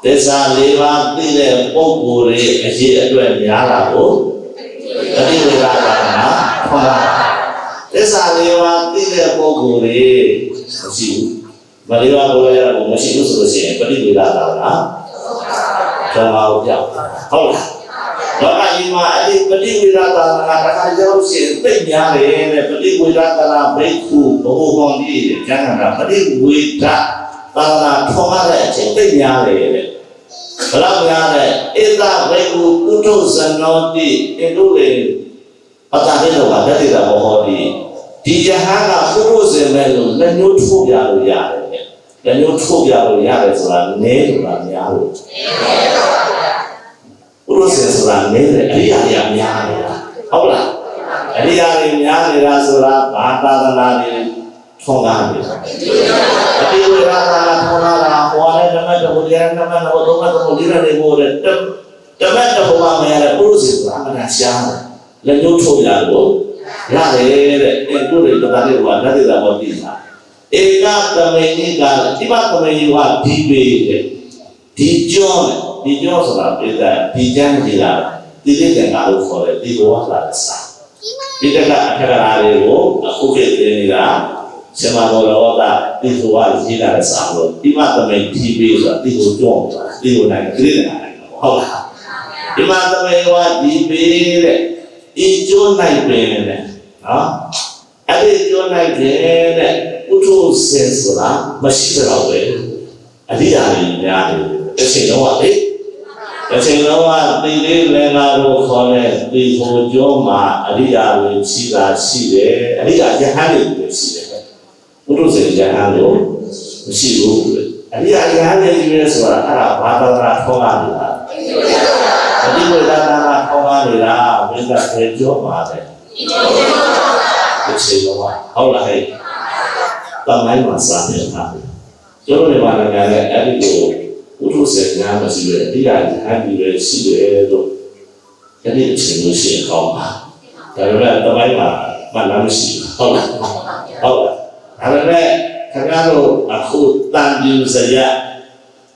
သစ္စာလေးပါးသိတဲ့ပုဂ္ဂိုလ်တွေအရေးအကွက်များလာကိုပฏิဝေဒသာသနာထုံးတာသစ္စာလေးပါးသိတဲ့ပုဂ္ဂိုလ်တွေမရှိဘူးမလေးပါးကိုလည်းမရှိဘူးဆိုလို့ရှိရင်ပฏิဝေဒသာသနာထုံးတာကိုပြောက်ဟုတ်လားလောကကြီးမှာအဲ့ဒီပฏิဝေဒသာသနာတစ်ခါရောက်ရှင်သိများတယ်တဲ့ပฏิဝေဒသာသနာဘိက္ခုဘုံဘုံကြီးကျမ်းဂန်ကပฏิဝေဒသာသနာထုံးရတဲ့အချိန်သိများတယ်တဲ့ဘလောက်များလဲဧတဘိက္ခုပုထုဇနောတိအင်တို့လေအတာတဲ့တော့ဗတ္တိတာဘောဟောတိဒီယဟန်ကပုထုဇဉ်မဲ့လို့လက်ညှိုးထိုးပြလို့ရတယ်လက်ညှိုးထိုးပြလို့ရတယ်ဆိုတာနည်းဆိုတာများလို့ပုရုษဆိုတာနည်းတယ်အရိယာတွေများနေတာဟုတ်လားအရိယာတွေများနေတာဆိုတာဘာသာသနာတွေထုံးကားနေတယ်အတိဝေဒသာထုံးကားတာဟောတဲ့ဓမ္မတဘုရားဓမ္မတဘုဒ္ဓဘုရားတွေဘောတဲ့ဓမ္မတဘုရားမယ်တဲ့ပုရုษဆိုတာအမှန်ရှားတယ်လက်ညှိုးထိုးရလို့ရတယ်တဲ့အဲ့တို့တွေတခါတည်းကဓာတ်တွေတော့သိတာဧကသမေနိကတိပသမေယဝဒီပေတဲ့ဒီကျော်ဒီကျော်ဆိုတာပြတဲ့ဒီကျမ်းကြီးလားဒီလေးကငါလို့ခေါ်တယ်ဒီဘောလာစာဒီတကအထက်ကရာတွေကိုအခုဖြစ်နေတာဆမဘောရောတာဒီဆိုကရေးလာတဲ့စာလို့ဒီမှာသမေဒီပေဆိုတာဒီကိုကျော်ဒီကိုနိုင်ဒီလေးနိုင်ဟုတ်လားဒီမှာသမေဝဒီပေတဲ့ဤကျိုးနိုင်ပင်တဲ့နော်အဲ့ဒီကျိုးနိုင်တဲ့ပုထုဇဉ်ဆိုတာမရှိတော့ပဲအရိယာတွေများတယ်တစ်ချိန်လုံးကလေတစ်ချိန်လုံးကသိလေးလည်းလာလို့ခေါ်တဲ့ဒီဟိုကျော်မှာအရိယာတွေရှိတာရှိတယ်အရိယာယဟန်တွေရှိတယ်ပုထုဇဉ်ယဟန်လို့မရှိဘူးအရိယာယဟန်တွေကြီးပဲဆိုတာအဲ့ဒါဘာသာနာထောင်းလာနေတာပฏิဝေဒနာထောင်းလာနေတာဝိသကေကျော်မှာတဲ့တစ်ချိန်လုံးကဟုတ်လားဟဲ့တမိုင်းမှာစာနေတာကျောင်းတွေမှာလည်းအဲ့ဒီကိုပုထုဇဉ်များမရှိပဲအရိယာယဟန်တွေပဲရှိတယ်လို့အဲ့ဒီအချိန်လို့ရှိရင်ကောင်းပါဒါပေမဲ့တမိုင်းမှာမနာမရှိဘူးဟုတ်လားဟုတ်လားဒါပေမဲ့ခင်ဗျားတို့အခုတန်ပြူစရ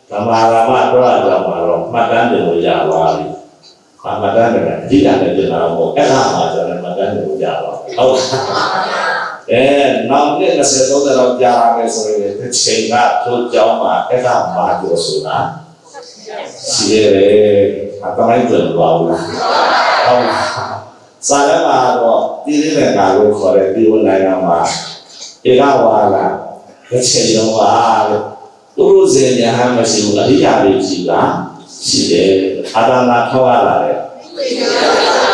ဓမ္မရာမတော့မှတော့မှတ်တမ်းတယ်လို့ရပါပြီ။မှတ်တမ်းတယ်အဓိကလည်းပြင်လာတော့အဲ့ဒါမှဆိုရင်မှတ်တမ်းတယ်လို့ရပါဟုတ်လားနောက်နေ့30 30တော့ကြာလာမယ်ဆိုရင်တစ်ချိန်ကတို့ကြောင်းမှာအဲ့ဒါမှပြောဆိုတာရှိရတယ်အတိုင်းပြန်သွားဘူးလားဟုတ်လားစာထဲမှာတော့ဒီလေးနဲ့ငါလို့ခေါ်တယ်ဒီဝန်နိုင်မှာဧကဝါလာတစ်ချိန်လုံးပါလို့သူတို့ဇင်ညာမရှိဘူးအရိယာတွေကြီးကရှိတယ်အာသနာထောက်ရလာတယ်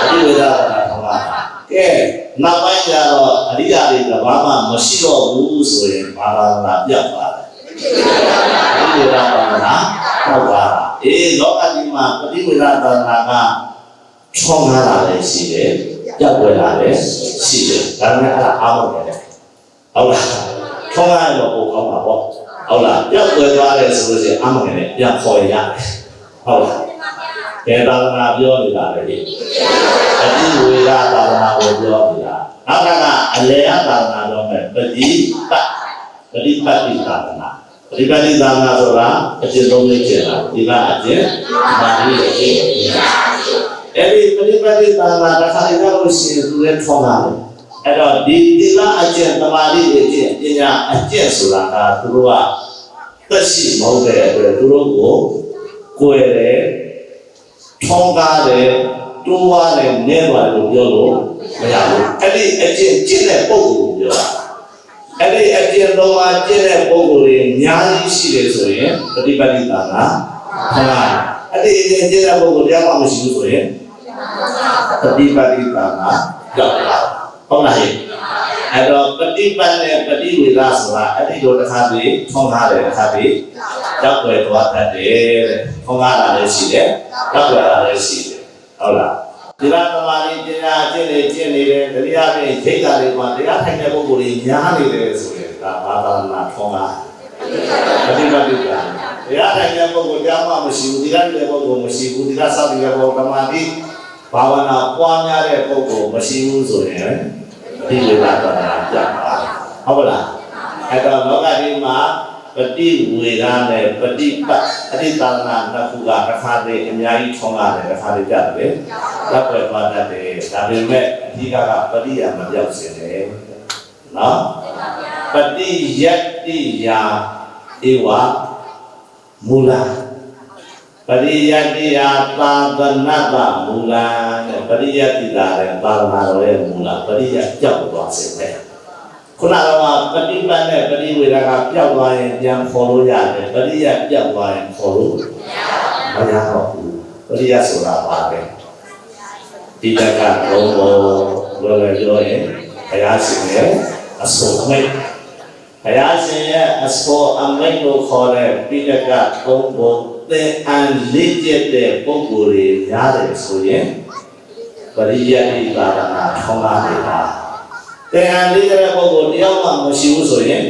ဒီဝိဒါနာထောက်ရတာကဲနောက်ပိုင်းကျတော့အရိယာတွေကဘာမှမရှိတော့ဘူးဆိုရင်ဘာသာနာပြတ်သွားတယ်ဒီဝိဒါနာထောက်ရတာလောကကြီးမှာပฏิဝေဒသာနာကထုံးလာတာလည်းရှိတယ်ပြတ်ွယ်လာလည်းရှိတယ်ဒါပေမဲ့အဲ့ဒါအားမဟုတ်တယ်ဟုတ်လားထုံးလာတော့ပိုကောင်းတာပေါ့ဟုတ်လားပြတ်ွယ်သွားတယ်ဆိုလို့ရှိရင်အားမဟုတ်တယ်ပြန်ခေါ်ရတယ်ဟုတ်လား ဘယ်သာသနာပြောနေတာလဲဒီအတိဝေဒသာသနာကိုပြောနေတာနောက်ကအလေယသာသနာတော့မဲ့ပฏิပတ်တိသာသနာပฏิပတ်တိသာသနာဆိုတာအကျဉ်းဆုံးလေးကျင်တာဒီကအကျဉ်းမာနည်းအကျဉ်းအဲ့ဒီပฏิပတ်တိသာသနာတစ်ခါလေးတော့ရှင်သူရဲ့ထောင်းတာလေအဲ့တော့ဒီသီလအကျင့်သမာဓိအကျင့်ပညာအကျင့်ဆိုတာကသူတို့ကသက်ရှိမဟုတ်တဲ့အတွက်သူတို့ကိုကိုယ်တယ်ထောင်းကားတယ်တိုးွားတယ်နည်းသွားလို့ပြောလို့မရဘူးအဲ့ဒီအကျင့်ကျင့်တဲ့ပုံကိုပြောတာအဲ့ဒီအကျင့်တော်မှာကျင့်တဲ့ပုံကိုအများကြီးရှိတယ်ဆိုရင်ပฏิပတ်တိသာသနာဟုတ်လားအဲ့ဒီအကျင့်ကျင့်တဲ့ပုံကိုတရားမှမရှိဘူးဆိုရင်ပฏิပတ်တိသာသနာကြောက်လာဟုတ်လားအဲ့တော့ပฏิပတ်နဲ့ပฏิဝေဒဆိုတာအဲ့ဒီလိုတစ်ခါတည်းထုံးထားတယ်တစ်ခါတည်းကြောက်ွယ်သွားတတ်တယ်တဲ့ထုံးထားတာလည်းရှိတယ်ကြောက်ွယ်တာလည်းရှိတယ်ဟုတ်လားဒီလားသမာဓိပညာအကျင့်တွေကျင့်နေတယ်တရားဖြင့်ဒိဋ္ဌာတွေမှာတရားထိုင်တဲ့ပုဂ္ဂိုလ်တွေများနေတယ်ဆိုရင်ဒါဘာသာနာထုံးတာပฏิပတ်တိတရားထိုင်တဲ့ပုဂ္ဂိုလ်တရားမှမရှိဘူးတရားတဲ့ပုဂ္ဂိုလ်မရှိဘူးတရားစောင့်နေတဲ့ပုဂ္ဂိုလ်သမာဓိဘာဝနာပွားများတဲ့ပုဂ္ဂိုလ်မရှိဘူးဆိုရင်ဒီလိုသာသနာပြပါဟုတ်လားအဲ့တော့လောကကြီးမှာပฏิဝေဒနဲ့ပฏิပတ်အတိသာသနာနှစ်ခုကတစ်ခါတည်းအများကြီးထုံးရတယ်တစ်ခါတည်းကြတယ်လက်ွယ်သွားတတ်တယ်ဒါပေမဲ့အဓိကပฏิယမပြောက်စင်တယ်နော်ပฏิယတ္တိယာဧဝမူလပရိယတ္တိယာသာသနာတမူလနဲ့ပရိယတ္တိတာရဲ့သာသနာတော်ရဲ့မူလပရိယကြောက်သွားစေတယ်ခုနကပฏิပတ်နဲ့ပฏิဝေဒကပျောက်သွားရင်ပြန်ခေါ်လို့ရတယ်ပရိယပျောက်သွားရင်ခေါ်လို့မရတော့ဘူးပရိယဆိုတာပါပဲဒီတကလုံးဘောလောပြောရင်ဘုရားရှင်ရဲ့အစောအမိတ်ဘုရားရှင်ရဲ့အစောအမိတ်ကိုခေါ်တဲ့ပိဋကသုံးပုံသင်္အန်လေးကျက်တဲ့ပုဂ္ဂိုလ်တွေများတယ်ဆိုရင်ပရိယတ္တိသာသနာထုံးကားနေတာသင်္အန်လေးကျက်တဲ့ပုဂ္ဂိုလ်တယောက်မှမရှိဘူးဆိုရင်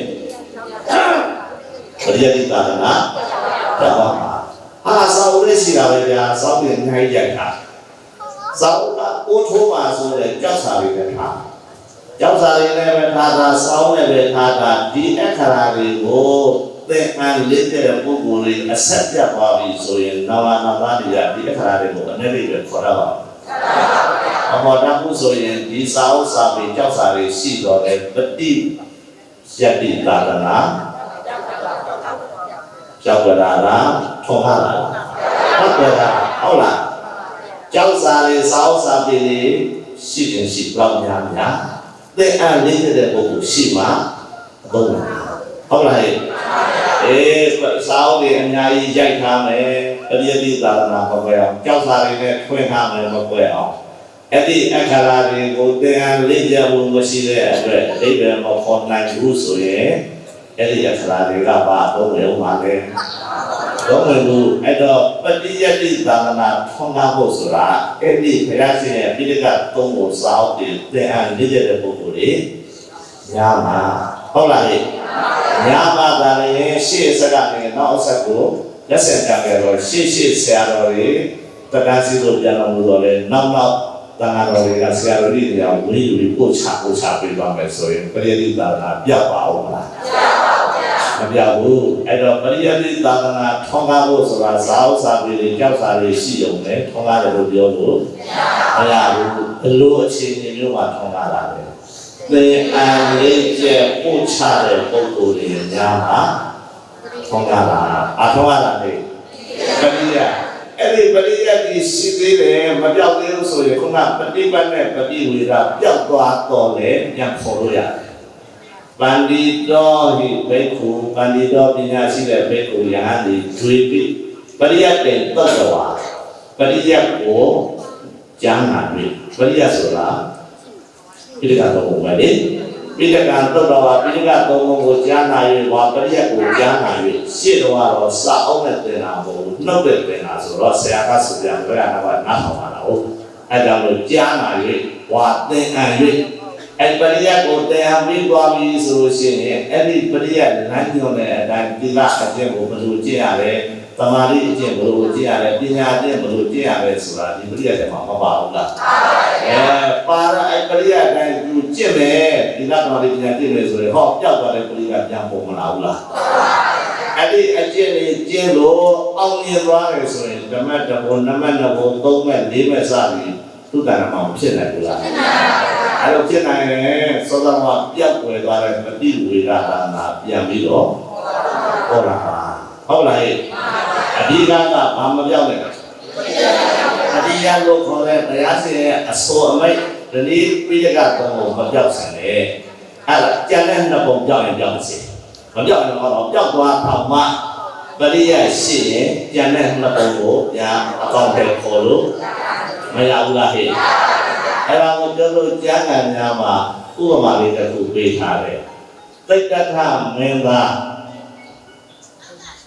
ပရိယတ္တိသာသနာတော့မှာစာအုပ်လေးရှိတာပဲဗျာစာအုပ်ကြီးအများကြီးရိုက်တာစာအုပ်ကကိုထိုးပါဆိုတဲ့ကြောက်စာတွေနဲ့ထားကြောက်စာတွေနဲ့ပဲထားတာစာအုပ်နဲ့ပဲထားတာဒီအခါတွေကိုသင်္အန်လေးတဲ့ပုဂ္ဂိုလ်တွေအဆက်ပြတ်သွားပြီဆိုရင်နာဝနာသားတွေကဒီအခါတွေကိုအနေနဲ့ပဲခေါ်ရပါအမောတမှုဆိုရင်ဒီစာအုပ်စာပေကြောက်စာတွေရှိတော့တယ်ပฏิယတ္တိသာသနာကြောက်ကြတာလားထုံးထားတာဟုတ်ကဲ့ဟုတ်လားကြောက်စာတွေစာအုပ်စာပေတွေရှိရင်ရှိတော့များများသင်္အန်လေးတဲ့ပုဂ္ဂိုလ်ရှိမှဘုံဟုတ်လားစာအုပ်တွေအများကြီးရိုက်ထားမယ်ပရိယတ္တိသာသနာမကွဲအောင်ကြောက်စာတွေနဲ့ထွင်ထားမယ်မကွဲအောင်အဲ့ဒီအခါလာတွေကိုသင်္အန်လေးကြဖို့မရှိတဲ့အတွက်အတိပ္ပယ်မခေါ်နိုင်ဘူးဆိုရင်အဲ့ဒီအခါလာတွေကဘာတော့ဝင်အောင်ပါလဲတော့ဝင်လို့အဲ့တော့ပฏิယတ္တိသာသနာထုံးကားဖို့ဆိုတာအဲ့ဒီဘုရားရှင်ရဲ့ပိဋကသုံးကိုစာအုပ်တွေသင်္အန်လေးကြတဲ့ပုဂ္ဂိုလ်တွေများမှာဟုတ်လားညာပါတာလည်းရှေ့စကားနဲ့နောက်ဆက်ကိုလက်ဆက်ကြခဲ့တော့ရှေ့ဆရာတော်တွေတရားစီတို့ပြန်လာလို့တော့လေနောက်တရားတော်တွေကဆရာတော်တွေဝိနည်းတွေပို့ချပေးပါမယ်ဆိုရင်ပရိယတ္တိသာသနာပြတ်ပါဦးမလားမပြတ်ဘူးအဲ့တော့ပရိယတ္တိသာသနာထုံးကားဖို့ဆိုတာဇာဥစာပေတွေကြောက်စာတွေရှိုံနဲ့ထုံးကားတယ်လို့ပြောလို့မရဘူးဘလို့အခြေအနေမျိုးမှာထုံးကားတာလေသင်္အန်လေးကျက်ပို့ချတဲ့ပုဂ္ဂိုလ်တွေများမှာထုံးကားတာထုံးကားတာလေပရိယအဲ့ဒီပရိယတ်ဒီရှိသေးတယ်မပြောက်သေးဘူးဆိုရင်ခုနပฏิပတ်နဲ့ပฏิဝေဒပျောက်သွားတော့လေပြန်ခေါ်လို့ရတယ်ပန္တိတော်ဟိဘိက္ခုပန္တိတော်ပညာရှိတဲ့ဘိက္ခုယဟန်ဒီဒွေပိပရိယတ်တဲ့သတ္တဝါပရိယတ်ကိုကျမ်းနာပြီပရိယတ်ဆိုတာပိဋကသုံးပုံပဲလေပိဋကသတ္တဝါပိဋကသုံးပုံကိုကျမ်းနာ၍ဝါပရိယတ်ကိုကျမ်းနာ၍ရှေ့တော်ကတော့စာအုပ်နဲ့သင်တာမဟုတ်ဘူးနှုတ်နဲ့သင်တာဆိုတော့ဆရာကဆိုပြန်ဘယ်ကနားထောင်ပါလားဟုတ်အဲဒါလို့ကျမ်းနာ၍ဝါသင်အံ၍အဲ့ပရိယတ်ကိုတရားပြီးသွားပြီဆိုလို့ရှိရင်အဲ့ဒီပရိယတ်လမ်းညွှန်တဲ့အတိုင်းဒီကအကျင့်ကိုဘယ်လိုကျင့်ရလဲ သမာဓိအကျင့်ဘယ်လိုကျင့်ရတယ်ပညာအကျင့်ဘယ်လိုကျင့်ရတယ်ဆိုတာဒီပရိယတ်ထဲမှာမပါဘူးလားပါရအဲ့ပရိယတ်တိုင်းသူကျင့်မယ်ဒီကသမာဓိပညာကျင့်မယ်ဆိုရင်ဟောပျောက်သွားတဲ့ပရိယတ်ပြန်ပုံမလာဘူးလားအဲ့ဒီအကျင့်လေးကျင့်လို့အောင်မြင်သွားတယ်ဆိုရင်ဓမ္မတဘောနမနဘောသုံးမဲ့လေးမဲ့စပြီးသူတဏ္ဍာမှာဖြစ်နိုင်ဘူးလားအဲ့လိုဖြစ်နိုင်ရင်သောသမပြတ်ွယ်သွားတဲ့မတိဝေဒနာပြန်ပြီးတော့ဟောတာဟုတ်လားအဓိကကဘာမပြောင်းလဲအဓိကလို့ခေါ်တဲ့တရားစင်ရဲ့အစိုးအမိတ်ဒီနေ့ပိဋကတော့မပြောင်းဆိုင်လေအဲ့ဒါကျန်တဲ့နှစ်ပုံပြောင်းရင်ပြောင်းစီမပြောင်းရင်တော့ပြောင်းသွားတော့မှပရိယရှိရင်ကျန်တဲ့နှစ်ပုံကိုပြန်အကောင့်ထဲခေါ်လို့မရဘူးလားဟဲ့အဲ့ဒါကိုပြောလို့ကျမ်းဂန်များမှာဥပမာလေးတစ်ခုပေးထားတယ်သိတ္တထမင်းသား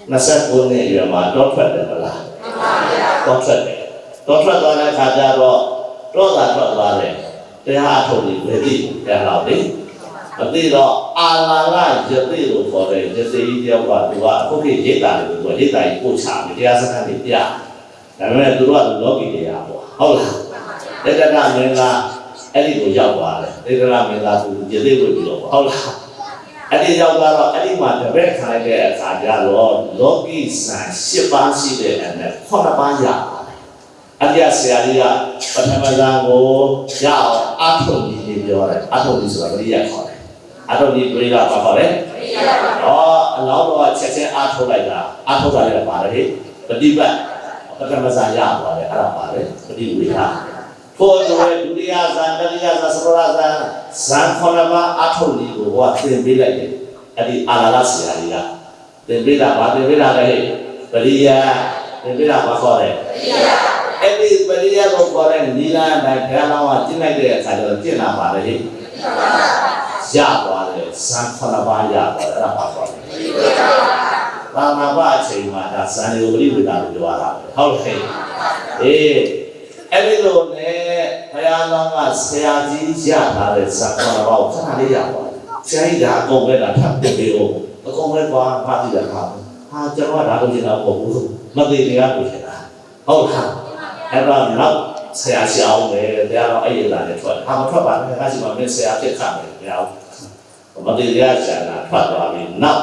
29နှစ်အရွယ်မှာတောထွက်တယ်မလားတောထွက်တယ်တောထွက်သွားတဲ့အခါကျတော့တောသာထွက်သွားတယ်တရားအထုတ်ပြီးဘယ်သိတရားတော့လေမသိတော့အာလာကယသိလို့ခေါ်တယ်ယသိကြီးတယောက်ကသူကအခုခေတ်ရိတ်တာလို့သူကရိတ်တာကြီးပို့ချတယ်တရားစခန်းတွေပြဒါပေမဲ့သူတို့ကလောကီတရားပေါ့ဟုတ်လားတေတ္တမင်းသားအဲ့ဒီကိုရောက်သွားတယ်တေတ္တမင်းသားသူယသိဝိပြီးတော့ဟုတ်လားအဲ့ဒီရောက်သွားတော့အဲ့ဒီမှာတပည့်ခိုင်းတဲ့အခါကျတော့လောကီဆန်10ပါးရှိတဲ့အနက်9ပါးရပါတယ်အပြည့်ဆရာကြီးကပထမဇန်ကိုရအောင်အထုတ်ပြီးပြောတယ်အထုတ်ပြီးဆိုတာပရိယတ်ခေါ်တယ်အထုတ်ပြီးပရိယတ်ဘာခေါ်လဲပရိယတ်ဟောအလောင်းတော်ချက်ချင်းအထုတ်လိုက်တာအထုတ်တာလည်းပါတယ်ပฏิပတ်ပထမဇန်ရပါတယ်အဲ့ဒါပါတယ်ပฏิဝေဒကိုယ်တော်ဒုတိယဇန်တတိယဇန်သဘောဇန်ဇန်9ပါးအထုတ်ပြီးကိုဟောသင်ပေးလိုက်တယ်အဲ့ဒီအာလာဆရာကြီးကသင်ပေးတာဗာသင်ပေးတာလည်းပရိယတ်သင်ပေးတာဘာခေါ်လဲပရိယတ်အဲ့ဒီပရိယတ်ကိုခေါ်တဲ့နီလာတိုင်းဘုရားတော်ကကျင့်လိုက်တဲ့အခါကျတော့ကျင့်လာပါလေရသွားတယ်ဇန်9ပါးရသွားတယ်အဲ့ဒါဘာခေါ်လဲဘာမှမအချိန်မှာဒါဇန်တွေကိုပရိဝေဒလို့ပြောရတာဟုတ်လားအေးအဲ့ဒီလိုနဲ့ဘုရားတော်ကဆရာကြီးရထားတဲ့ဇန်9ပါးကိုခဏလေးရသွားတယ်ဆရာကြီးကအကုန်ပဲလားထပ်ပြပေးဦးအကုန်ပဲကွာမသိတာဟာကျွန်တော်ကဒါလို့ကျင်တော့မဟုတ်ဘူးမသိတရားလို့ဖြစ်တာဟုတ်လားအဲ့တော့နောက်ဆရာရှောင်းတယ်တရားတော်အဲ့ရလာတယ်ထွက်ဟာမထွက်ပါနဲ့အဲ့ဒီမှာမင်းဆရာဖြစ်ခတ်တယ်မရဘူးမသိတရားဆရာကထွက်သွားပြီနောက်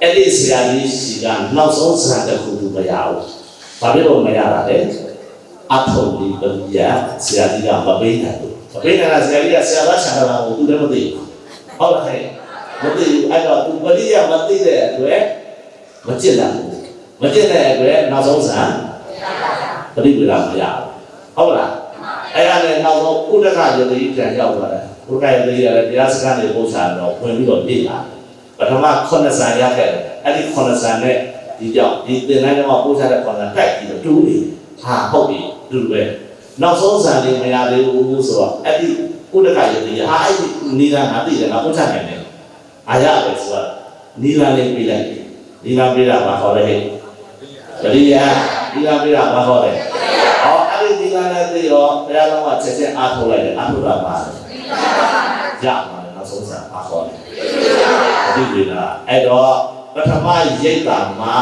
အဲ့ဒီဆရာကြီးရှိကနောက်ဆုံးဆရာတစ်ခုသူမရဘူးဘာဖြစ်လို့မရတာလဲအထုံးပြီးပြန်ဆရာကြီးကမပေးနိုင်ဘူးမပေးနိုင်တာဆရာကြီးကဆရာသားဆရာတော်ကိုသူလည်းမသိဘူးဟုတ်လားဟဲ့မသိဘူးအဲ့တော့သူပရိယမသိတဲ့အတွက်မကျင့်နိုင်ဘူးမကျင့်တဲ့အတွက်နောက်ဆုံးဆံပရိဝေဒမရဘူးဟုတ်လားအဲ့ဒါနဲ့နောက်ဆုံးဥဒကယတိပြန်ရောက်သွားတယ်ဥဒကယတိရတဲ့တရားစကားတွေပို့ချတော့ဝင်ပြီးတော့ပြည်လာပထမ9ဆံရခဲ့တယ်အဲ့ဒီ9ဆံနဲ့ဒီကြောင့်ဒီသင်္ကန်းကပို့ချတဲ့9ဆံတိုက်ပြီးတော့တူးနေဟာဟုတ်ပြီတူပဲနောက်ဆုံးဆံတွေမရသေးဘူးဆိုတော့အဲ့ဒီဥဒကယတိဟာအဲ့ဒီနီလာငါသိတယ်ငါပို့ချနိုင်တယ်အားရတယ်ဆိုတော့နီလာလေးပြလိုက်နီလာပြတာဘာခေါ်လဲပရိယနီလာပြတာဘာခေါ်လဲဟောအဲ့ဒီနီလာနဲ့သိရောဘုရားတော်ကချက်ချင်းအားထုတ်လိုက်တယ်အားထုတ်တာပါရပါတယ်နောက်ဆုံးဆံဘာခေါ်လဲပရိဝေဒအဲ့တော့ပထမရိတ်တာမှာ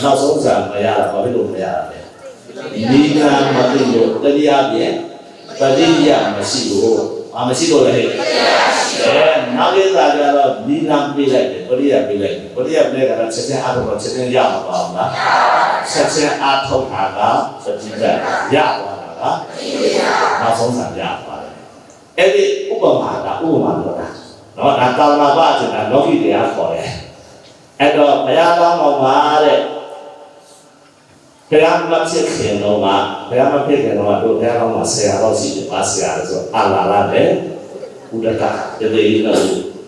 နောက်ဆုံးဆံမရတာဘာဖြစ်လို့မရတာလဲနီလာမသိလို့တရားပြင်ပရိယမရှိဘူးမရှိလို့လည်းနောက်လေးသာကြတော့ဒီနာပေးလိုက်တယ်ပရိယပေးလိုက်တယ်ပရိယပေးကတော့ချက်ချင်းအားထုတ်တော့ချက်ချင်းရမှာပါလားချက်ချင်းအားထုတ်တာကစတိကရသွားတာကနောက်ဆုံးဆံရပါတယ်အဲ့ဒီဥပမာကဥပမာလို့တာနော်ဒါကာလပါဆိုတာလောကီတရားခေါ်တယ်အဲ့တော့ဘုရားကောင်းတော်မှာတဲ့ဘုရားမဖြစ်ခင်တော့ဘုရားမဖြစ်ခင်တော့တို့ဘုရားကောင်းမှာဆရာတော်ရှိတယ်ပါဆရာလို့ဆိုအာလာတဲ့ဥဒကတတိယလို့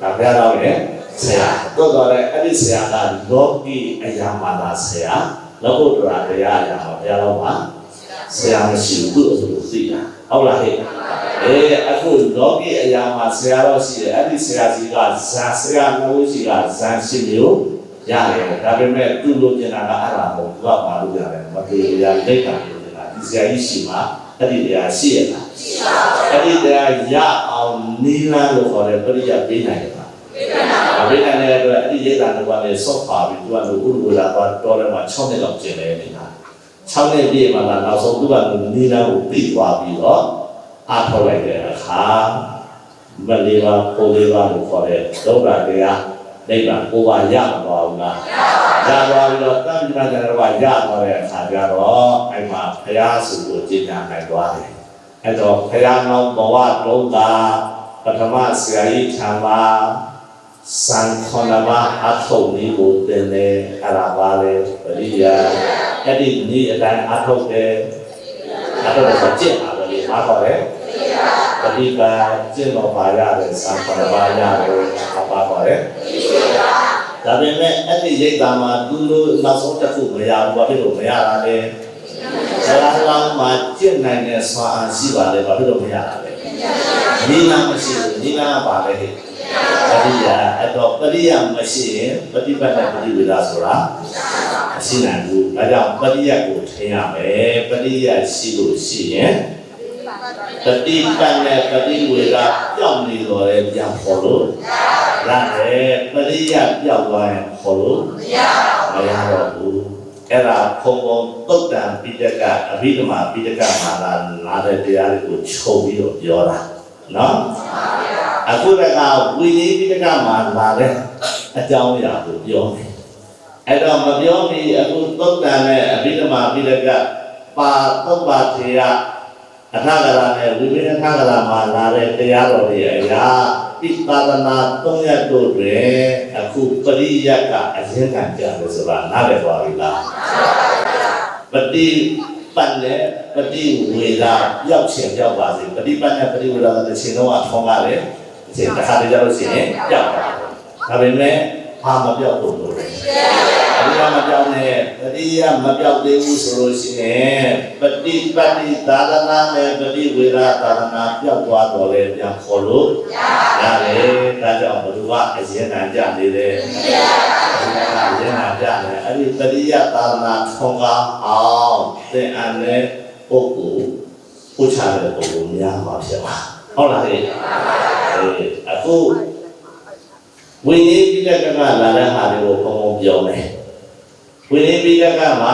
ဒါဘုရားတော်ရဲ့ဆရာတို့တော့လည်းအဲ့ဒီဆရာကလောကီအရာမှာလာဆရာလောကုတ္တရာတရားအရာမှာဘုရားတော်မှာဆရာမရှိဘူးသူ့အလိုသိတာဟုတ်လားဟဲ့အခုလောကီအရာမှာဆရာတော်ရှိတယ်အဲ့ဒီဆရာကြီးကဇာဆရာမျိုးရှိကဇန်ရှိမျိုးရတယ်ဒါပေမဲ့သူ့လိုချင်တာကအဲ့ဒါမဟုတ်ဘူးကပါလို့ရတယ်မပြေရလိမ့်တာလို့ဆိုတာဒီဆရာကြီးရှိမှအဲ့ဒီတရားရှိရလားရှိပါဘူးအဲ့ဒီတရားရအောင်နီလန်းလို့ခေါ်တဲ့ပရိယပေးနိုင်တယ်ပါ ဘေးကနေတော့အဲ့ဒီရိတ်တာတော့လည်းဆော့ပါပြီးသူကလည်းဥဒ္ဒရာတော့တယ်မှာ6နှစ်လောက်ကျင်နေနေတာ6နှစ်ပြည့်မှလာနောက်ဆုံးသူကနီလာကိုပြီးသွားပြီးတော့အားထုတ်လိုက်တဲ့အခါမလေးပါပိုလေးပါလို့ခေါ်တဲ့ဒုက္ခတရားနိဗ္ဗာန်ကိုပါရမှာပါဘူးလားရသွားပြီးတော့တမ္ပဏ္ဍာကတော့ရသွားတဲ့အခါကျတော့အဲ့မှာဘုရားစုကိုကျင့်ကြံနိုင်သွားတယ်အဲ့တော့ဘုရားနောင်ဘဝတုံးကပထမဆရာကြီးထံမှာစံခေါ်လာမအထုပ်လေးကိုတင်တယ်အဲ့ဒါပါလေပရိယာအဲ့ဒီနေ့အတိုင်းအထုပ်တယ်အထုပ်တော့ကျင့်ပါပဲလေအားခေါ်တယ်ပရိပါကျင့်တော်ပါရတယ်စံခေါ်လာမရတယ်အပါခေါ်တယ်ဒါပေမဲ့အဲ့ဒီရိတ်တာမှာသူတို့နောက်ဆုံးတစ်ခုမရဘူးဘာဖြစ်လို့မရတာလဲဆရာလောင်းမှာကျင့်နိုင်တဲ့စွာအားရှိပါလေဘာဖြစ်လို့မရတာလဲဒီနာမရှိဘူးဒီနာပါလေပရိယာအဲ့တော့ပရိယာမရှိရင်ပฏิပတ်နဲ့ပฏิဝေဒဆိုတာမရှိနိုင်ဘူးဒါကြောင့်ပရိယာကိုထင်ရမယ်ပရိယာရှိလို့ရှိရင်ပฏิပတ်နဲ့ပฏิဝေဒပြောင်းနေတော့လည်းပြန်ပေါ်လို့ရတယ်ပရိယာပြောင်းသွားရင်ခေါ်လို့မရတော့ဘူးအဲ့ဒါဘုံဘုံသုတ်တံပိဋကအဘိဓမ္မာပိဋကမှာလာတဲ့တရားတွေကိုချုပ်ပြီးတော့ပြောတာနော်အခုတကဝိနည်းပိဋကမှာလာတဲ့အကြောင်းအရာကိုပြောတယ်အဲ့တော့မပြောမီအခုသုတ်တံနဲ့အဘိဓမ္မာပိဋကပါသုတ်ပါထေယအထာဂရနဲ့ဝိပင်းအထာဂရမှာလာတဲ့တရားတော်တွေအရာပိသာသနာ3ရက်တို့တွင်အခုပရိယတ်ကအရင်ကကြတယ်ဆိုတာနားလည်ပါပြီလားပฏิပတ်နဲ့ပฏิဝေဒရောက်ချင်ရောက်ပါစေပฏิပတ်နဲ့ပฏิဝေဒတဲ့ရှင်တော့အထောင်းကားတယ်အချိန်တစ်ခါတည်းကြလို့ရှိရင်ပြောက်ပါတယ်ဒါပေမဲ့ဘာမပြောက်ဘူးလို့အရိယာမပြောက်နဲ့ပฏิယမပြောက်သေးဘူးဆိုလို့ရှိရင်ပฏิပတ်တိသာသနာနဲ့ပฏิဝေဒသာသနာပြောက်သွားတော့လေပြန်ခေါ်လို့ရတယ်ဒါကြောင့်ဘုရားအရင်ကကြနေတယ်အရင်ကကြနေအဲ့ဒီပฏิယသာသနာထုံးကားအောင်သင်အပ်တဲ့ပုဂ္ဂိုလ်ပုချတဲ့ပုဂ္ဂိုလ်များမှာဖြစ်ပါဟုတ်လားဟဲ့အခုဝိနည်းပိဋကကလာတဲ့ဟာတွေကိုဘုံဘုံပြောမယ်ဝိနည်းပိဋကမှာ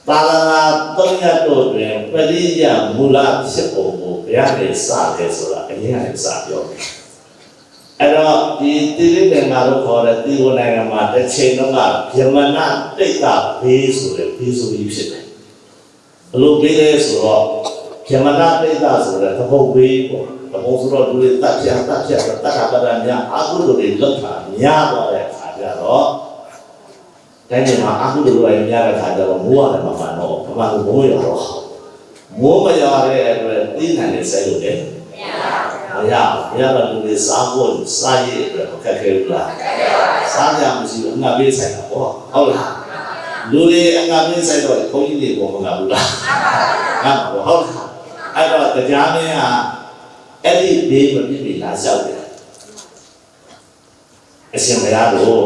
သာသနာ3ရက်တို့တွင်ပရိယမူလဖြစ်ပုံကိုဘုရားနဲ့စတယ်ဆိုတာအရင်ကစပြောတယ်အဲ့တော့ဒီတိရိစ္ဆာန်တို့ခေါ်တဲ့ဒီဝန်နိုင်ငံမှာတစ်ချိန်လုံးကယမနတိတ်တာဘေးဆိုတဲ့ဘေးဆိုပြီးဖြစ်တယ်ဘလို့ဘေးလဲဆိုတော့ယမနတိတ်တာဆိုတဲ့သဘောဘေးပေါ့သဘောဆိုတော့လူတွေတတ်ပြတတ်တာပဒံများအကုသိုလ်တွေလောက်တာများသွားတဲ့အခါကျတော့တိုင်းပြည်မှာအကုသိုလ်တွေများတဲ့အခါကျတော့မိုးရတယ်မှာတော့ဘာမှမိုးရတော့မိုးမရတဲ့အတွက်သိနိုင်တဲ့စိတ်လို့လေမရတော့လူတွေစားဖို့စားရည်အတွက်ခက်ခဲဘူးလားစားကြမရှိဘူးအငါပေးဆိုင်တာပေါ့ဟုတ်လားလူတွေအငါပေးဆိုင်တော့ဘုန်းကြီးတွေပေါ်မလာဘူးလားဟုတ်လားအဲ့တော့တရားမင်းကအဲ့ဒီဘေးမပြည့်ပြီလားလျှောက်တယ်အရှင်ဘုရားတို့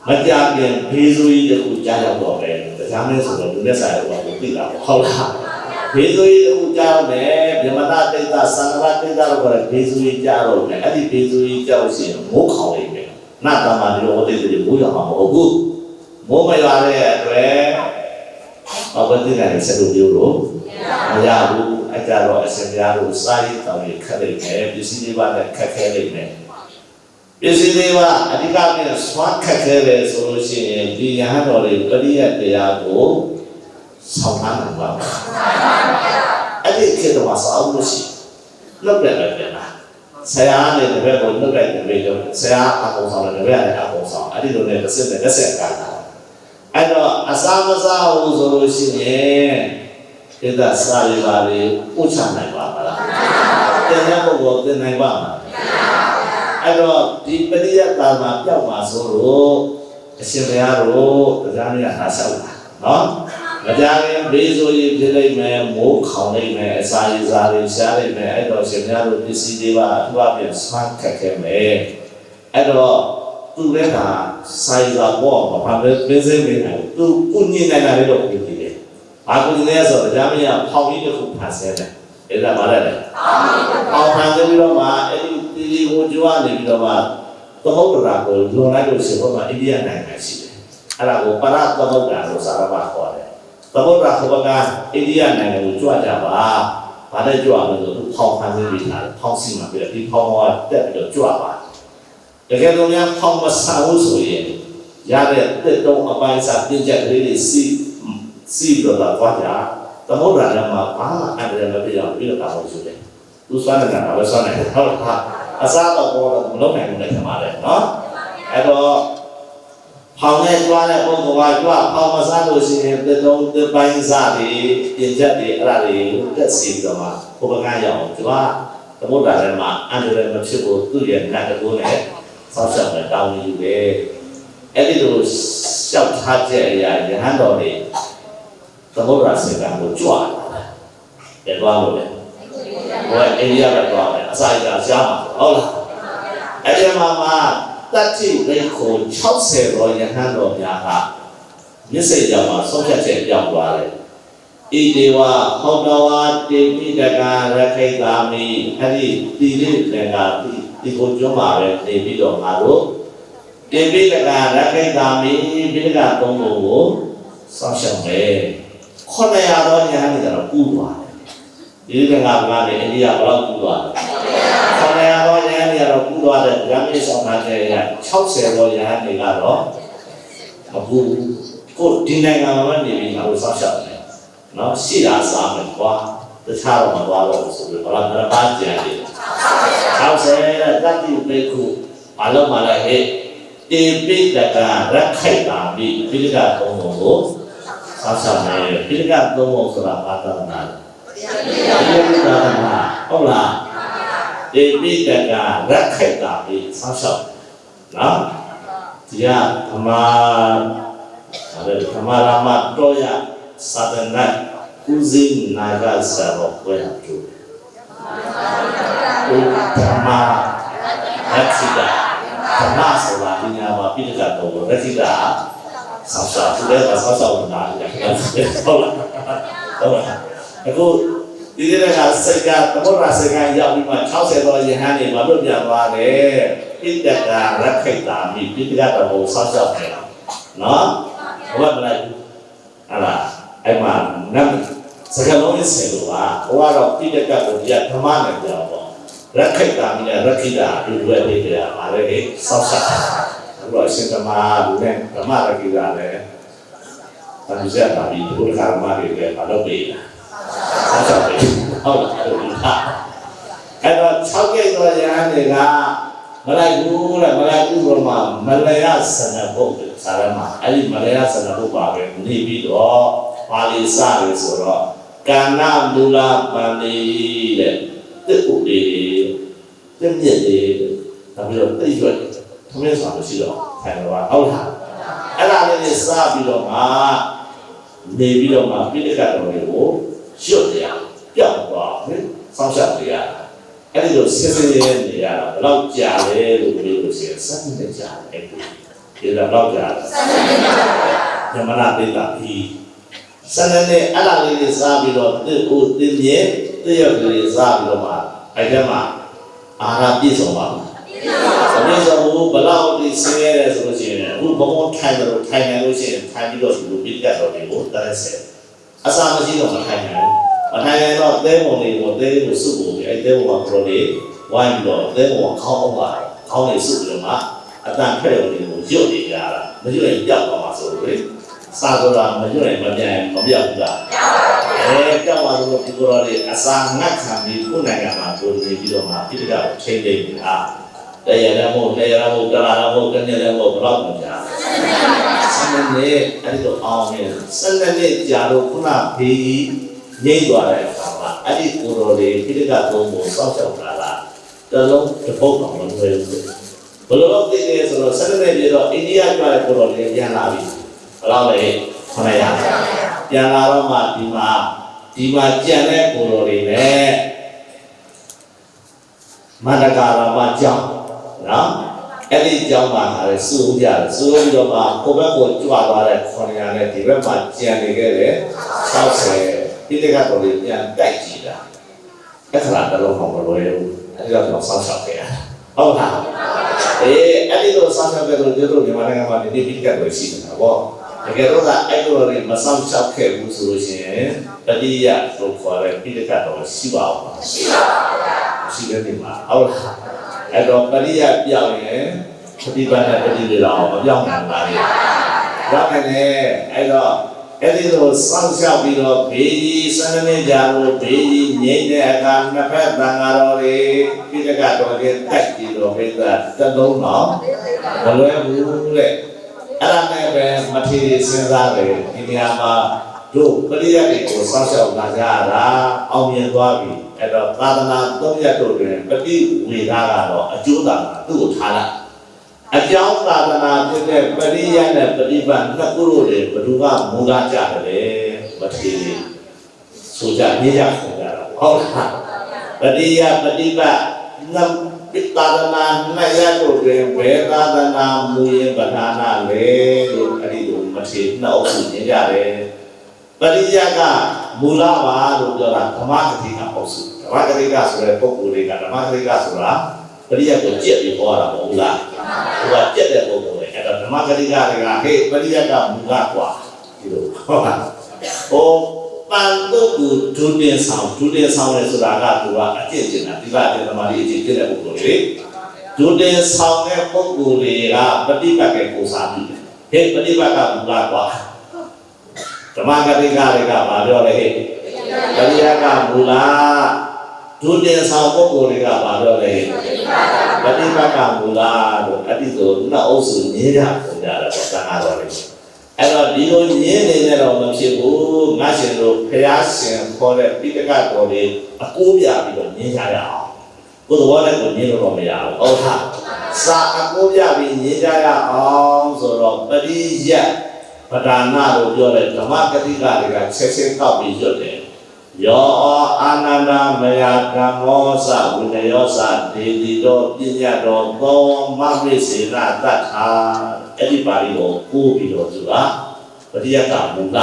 မကြခင်ဘေးဆိုးကြီးတစ်ခုကြားရောက်တော့ပဲတရားမင်းဆိုတော့လူနဲ့ဆိုင်တော့ကိုသိတာဟုတ်လားဘေးဆိုးကြီးတစ်ခုကြားတော့မယ်ဗြဟ္မဏတိတ်္တသံဃာတိတ်္တတော့ဘေးဆိုးကြီးကြားတော့မယ်အဲ့ဒီဘေးဆိုးကြီးကြောက်ရှင်မိုးခေါင်လိုက်မယ်နာတမဒီလိုဟောတဲ့တွေမိုးရမှာမဟုတ်ဘူးမိုးမရတဲ့အတွက်ဘာဝတိကနေစလို့ပြောလို့မရဘူးအဲ့ကြတော့အရှင်ဘုရားတို့စာရေးတော်ကြီးခက်လိုက်မယ်ပစ္စည်းတွေပါနဲ့ခက်ခဲလိုက်မယ်ပစ္စည်းတွေကအဓိကပြန်ဆွမ်းခက်ခဲတယ်ဆိုလို့ရှိရင်ဒီရဟန်းတော်တွေပရိယတ်တရားကိုဆောင်းနိုင်ပါဘူးအဲ့ဒီခေတ္တမှာစောင်းလို့ရှိလောက်တယ်လည်းလားဆရာနဲ့တပည့်ကိုလောက်လိုက်တယ်လို့ဆရာအကောင်ဆောင်တယ်တပည့်လည်းအကောင်ဆောင်အဲ့ဒီလိုနဲ့တစ်စက်နဲ့တစ်စက်ကတာအဲ့တော့အစာမစားဘူးဆိုလို့ရှိရင်ဒီကစားရပါလေပို့ချနိုင်ပါမလားတင်တဲ့ပုဂ္ဂိုလ်တင်နိုင်ပါမလားအဲ့တော့ဒီပရိယတ်တာမှာပြောက်ပါဆိုလို့အရှင်ဘုရားတို့တရားနဲ့ဟာဆောက်တာနော်မကြခင်ဘေးဆိုရင်ဖြစ်လိုက်မယ်မိုးခေါင်လိုက်မယ်အစာရည်စားတွေရှားလိုက်မယ်အဲ့တော့ရှင်ဘုရားတို့ပစ္စည်းတွေပါအထူးအဖြင့်ဆွမ်းခက်ခဲမယ်အဲ့တော့သူလည်းကစာရည်စားပေါ့ဘာပဲပင်းစင်းနေတယ်သူကုညင်နေတာလည်းတော့ပြီးတယ်ဘာကုညင်လဲဆိုတော့တရားမင်းကဖောင်ကြီးတစ်ခုဖန်ဆင်းတယ်အဲ့ဒါဘာလဲလဲဖောင်ဖန်ပြီးတော့မှအဲ့ဒီ ဒီကိုကြွားနေပြီးတော့မှသမုဒ္ဒရာကိုလွန်လိုက်လို့ရှိရင်အိန္ဒိယနိုင်ငံရှိတယ်အဲ့ဒါကိုပရသမုဒ္ဒရာလို့စာရမခေါ်တယ်သမုဒ္ဒရာဘုရားကအိန္ဒိယနိုင်ငံကိုကြွကြပါဘာနဲ့ကြွရမလဲဆိုတော့ဖောင်းဖန်ပြီးထားတယ်ဖောင်းစီမှာပြီးတော့ဒီဖောင်းကတက်ပြီးတော့ကြွပါတကယ်လို့များဖောင်းမဆန်ဘူးဆိုရင်ရတဲ့တက်တုံးအပိုင်းစားပြည့်ချက်ကလေးတွေစီတော့လာသွားကြသမုဒ္ဒရာမှာဘာမှအန္တရာယ်မဖြစ်အောင်ပြီးတော့တာဖို့ဆိုတယ်သူစွမ်းနေတာပဲစွမ်းနေတယ်ဟုတ်လားအစားတော့ဘောတော့မလုပ်နိုင်ဘူးလေခင်ဗျာလေနော်အဲ့တော့ဖောင်းနဲ့ကြွားတဲ့ပုံကကြွားဖောင်းမစားလို့ရှိရင်တက်တုံးတက်ပိုင်းစားတွေပြည့်ချက်တွေအဲ့ဒါတွေတက်စီပြီးတော့မှဘုရားကရောက်ကြွားသမုဒ္ဒရာထဲမှာအန္တရာယ်မဖြစ်ဘူးသူ့ရဲ့နတ်တကူနဲ့ဆောက်ရှောက်တဲ့တောင်းယူပဲအဲ့ဒီလိုရှောက်ထားတဲ့အရာယဟန်တော်တွေသမုဒ္ဒရာစေကံကိုကြွားတယ်ကြွားလို့လေဘယ်အိန္ဒိယကကြွားတယ်အစာရရှားမှာဟုတ်လားအဲ့ဒီမှာတတိဘိက္ခု60တော်ယဟန်တော်များကမြစ်စိတ်ကြောင့်ဆုံးဖြတ်ချက်ပြောင်းသွားတယ်ဣဒေဝဟောတော်ဝါတေပိတကရခိတာမိအဲ့ဒီတိရိလည်းကဒီကိုကျွမ်းပါပဲနေပြီးတော့ငါတို့တေပိတကရခိတာမိပိဋကသုံးပုံကိုစောင့်ရှောက်မယ်900တော်ယဟန်တွေကတော့ပူသွားတယ်ဒီကငါကလည်းအိန္ဒိယဘလောက်ပူသွားတယ်900တော်ယဟန်တွေကတော့ပူသွားတယ်ဗြဟ္မဏဆောင်ထားတဲ့60တော်ယဟန်တွေကတော့အခုကိုဒီနိုင်ငံမှာနေပြီးငါတို့စောင့်ရှောက်တယ်နော်ရှိတာစားမယ်ကွာတခြားတော့မသွားတော့ဘူးဆိုပြီးဘာလို့ဘာကြံနေ60တတိဘိက္ခုဘာလို့မလဲဟဲ့တေပိတကရခိုက်တာမိပိဋကသုံးပုံကိုဆောက်ရှောက်မယ်ပိဋကသုံးပုံဆိုတာဘာသာနာလဲပိဋကသာနာဟုတ်လားတေပိတကရခိုက်တာမိဆောက်ရှောက်နော်ဒီကဓမ္မရမတော်ရသာသနာဦးစီးနာဂဆရာတော်ကိုရကျူဓမ္မရခိတာဓမ္မဆိုတာဒီညမှာပိဋကတော့ရခိတာဆောက်ရှောက်သူလည်းဆောက်ရှောက်နေတာဟုတ်လားအခုဒီကနေ့ကစိတ်ကသမုဒ္ဒရာစိတ်ကရောက်ပြီးမှ60တော်ယဟန်တွေမလွတ်ပြန်သွားတယ်ပိဋကရခိတာမိပိဋကတော့ဆောက်ရှောက်တယ်နော်ဟုတ်ပါလားအဲ့ဒါအဲ့မှာနတ်စကားလုံးနဲ့ဆယ်လို့ပါဟိုကတော့ပိဋကကိုဒီဓမ္မနဲ့ပြောပေါ့ရခိတာမိနဲ့ရခိတာဒီလိုပဲပြရပါလေဆောက်ရှောက်ဘုရားရှင်ဓမ္မလူနဲ့ဓမ္မရခိတာလည်းတန်ကြတာဒီဘုရားဓမ္မတွေလည်းမလုပ်ပေးလားဆောက်ရှောက်ပေးဟုတ်လားအဲ့တော့6ကိတော်ရဟန်းတွေကမလိုက်ဘူးလေမလိုက်ဘူးတော့မှမလယဆနဘုတ်စာရမအဲ့ဒီမလယဆနဘုတ်ပါပဲနေပြီးတော့ပါဠိစရဆိုတော့ကာဏမူလပန္တိတဲ့တစ်ခုလေးပြည့်မြင့်လေးဒါပြီးတော့တိတ်ရွက်ထမင်းဆိုတာမရှိတော့ခံတော့ဟုတ်လားအဲ့ဒါလေးနဲ့စပြီးတော့မှနေပြီးတော့မှပိဋကတော်တွေကိုရွတ်ရပြောက်သွားတယ်စောင့်ရှောက်ရအဲ့ဒီလိုစစ်စစ်ရဲနေရတာဘယ်တော့ကြာလဲလို့ပြောလို့ရှိရင်7နှစ်ကြာတယ်ဒီတော့ကြာတယ်ညမနာတိတ်တာဒီ7နှစ်အဲ့ဒါလေးတွေစားပြီးတော့တစ်ဦးတင်းမြဲတည့်ရောက်လေးစားပြီးတော့မှအဲ့ဒီမှာအာဟာရပြည့်စုံပါဘူးပြည့်စုံဘူးဘလောက်ဒီဆင်းရဲတယ်ဆိုလို့ရှိရင်အခုဘုံဘုံထိုင်တယ်လို့ထိုင်နေလို့ရှိရင်ထိုင်ပြီးတော့ဒီလိုပြည့်ကြတော့ဒီကိုတရက်ဆက်အစာမရှိတော့မထိုင်နိုင်ဘူးမထိုင်နိုင်တော့သဲပုံလေးကိုသဲလေးကိုစုဖို့အဲ့သဲပုံကပရိုလေးဝိုင်းပြီးတော့သဲပုံကခေါင်းအောင်ပါခေါင်းလေးစုပြီးတော့မှအတန်ဖက်ရုံလေးကိုရွတ်နေကြတာမရွတ်ရင်ပြောက်သွားမှာဆိုလို့လေစာဆိုတာမရွတ်ရင်မပြန်မပြောက်ဘူးလားပြောက်သွားလို့ဒီလိုလေးအစာငတ်ခံပြီးခုနိုင်ငံမှာကိုနေပြီးတော့မှပြစ်တာကိုချိန်နေနေတာတရားလည်းမဟုတ်တရားလည်းမဟုတ်တရားလည်းမဟုတ်ကနေလည်းမဟုတ်ဘယ်တော့မှကြားဆယ်နှစ်အဲ့ဒီတော့အောင်နေ7နှစ်ကြာလို့ခုနဖေးငိမ့်သွားတဲ့အခါမှာအဲ့ဒီကိုတော်လေးပြစ်ကသုံးဖို့စောင့်ရှောက်လာတာတလုံးတစ်ပုတ်တော့မလွယ်ဘူးဘယ်လိုလုပ်သိလဲဆိုတော့7နှစ်ပြည့်တော့အိန္ဒိယကျွားတဲ့ကိုတော်လေးပြန်လာပြီဘယ်လောက်လဲ900ပြန်လာတော့မှဒီမှာကြံတဲ့ကိုတော်လေးနဲ့မန္တကာရမကျောင်းနော်အဲ့ဒီကျောင်းမှာဟာလေစုကြတယ်စုပြီးတော့မှကိုဘက်ကိုကြွားသွားတဲ့900နဲ့ဒီဘက်မှာကြံနေခဲ့တယ်60ဒီတကတော့ပြန်တိုက်ကြည့်တာအဲ့ဒါတလုံးမလွယ်ဘူးအဲ့ဒါတော့ဆောက်ရှောက်ခဲ့ရ ဟုတ်လားအဲ့ဒီလိုဆောင်းတဲ့တို့တို့မြန်မာနိုင်ငံမှာဒီပိဋကတ်တွေရှိနေတာပေါ့တကယ်တော့အဲ့လိုတွေမဆောင်းချောက်ခဲ့ဘူးဆိုလို့ရှိရင်တတိယဆိုခေါ်တဲ့ပိဋကတ်တော်ရှိပါဦးလားရှိပါဘူးဗျာရှိတယ်ဒီမှာဟုတ်လားအဲ့တော့ပရိယပြောင်းရင်ပฏิပတ်နဲ့ပฏิလေတော့မပြောင်းနိုင်ပါဘူးရောက်နေတယ်အဲ့တော့အဲ့ဒီလိုစောင့်ရှောက်ပြီးတော့ဘေးကြီးစနေကြလို့ဘေးကြီးငြိမ့်တဲ့အခါနှစ်ဖက်တန်ဃာတော်တွေပိဋကတ်တော်တွေတက်ပြီးတော့ဘိသတလုံးတော့မလွယ်ဘူးတဲ့အဲ့ဒါနဲ့ပဲမထေရစဉ်းစားတယ်ဒီနေရာမှာတို့ပရိယတ်တွေကိုစောင့်ရှောက်လာကြတာအောင်မြင်သွားပြီအဲ့တော့သာသနာသုံးရပ်တို့တွင်ပฏิဝေဒကတော့အကျိုးသာသူ့ကိုထားလိုက်အကြောင်းသာသနာဖြစ်တဲ့ပရိယတ်နဲ့ပฏิပတ်နှစ်ခုတို့တွေဘယ်သူကမူကားကြတယ်မထေရဆိုကြနေကြဆိုကြတာဟုတ်လားပရိယတ်ပฏิပတ်နှစ်သာသနာနှစ်ရပ်တို့တွင်ဝေသာသနာမူရင်ပဋ္ဌာနာလေလို့အဲ့ဒီလိုမထေရနှစ်အုပ်စုနေကြတယ်ပရိယတ်ကမူလပါလို့ပြောတာဓမ္မဂတိကအုပ်စုဓမ္မဂတိကဆိုတဲ့ပုဂ္ဂိုလ်တွေကဓမ္မဂတိကဆိုတာပရိယတ်ကိုကြက်ပြီးဟောတာမဟုတ်လားဟိုကကြက်တဲ့ပုဂ္ဂိုလ်တွေအဲ့တော့ဓမ္မဂတိကတွေကဟေ့ပရိယတ်ကမူလกว่าဒီလိုဟုတ်လားဟိုပန်တုတ်ကိုဒုတင်ဆောင်လဲဆိုတာကသူကအကျင့်ကျင့်တာဒီကအဓမ္မလေးအကျင့်ကျင့်တဲ့ပုဂ္ဂိုလ်တွေဒုတင်ဆောင်တဲ့ပုဂ္ဂိုလ်တွေကပฏิပတ်केကိုစားပြီးဟေ့ပฏิပတ်ကမူလกว่าဓမ္မဂတိကတွေကဘာပြောလဲဟဲ့ပရိယတ်ကမူလဒုတင်ဆောင်ပုဂ္ဂိုလ်တွေကဘာပြောလဲပฏิပတ်ကမူလလို့အတိဆိုနှစ်အုပ်စုနေကြပုံကြတာပေါ့သံဃာတော်တွေအဲ့တော့ဒီလိုညင်းနေတော့မဖြစ်ဘူးငါရှင်တို့ဖျားရှင်ခေါ်တဲ့ပိဋကတ်တော်တွေအကိုးပြပြီးတော့ညင်းကြရအောင်ကိုယ်တော်လည်းကိုညင်းလို့တော့မရဘူးဟုတ်လားစာအကိုးပြပြီးညင်းကြရအောင်ဆိုတော့ပရိယတ်ပဋ္ဌာနာလို့ပြောတဲ့ဓမ္မဂတိကတွေကဆက်ကောက်ပြီးရွတ်တယ်ယောအာနန္ဒမယဓမ္မောသဝိနယောသဒေတိတောပညာတော်သောမမေစေနတ္ထာအဲ့ဒီပါဠိကိုကိုးပြီးတော့သူကပရိယတ်ကမူလ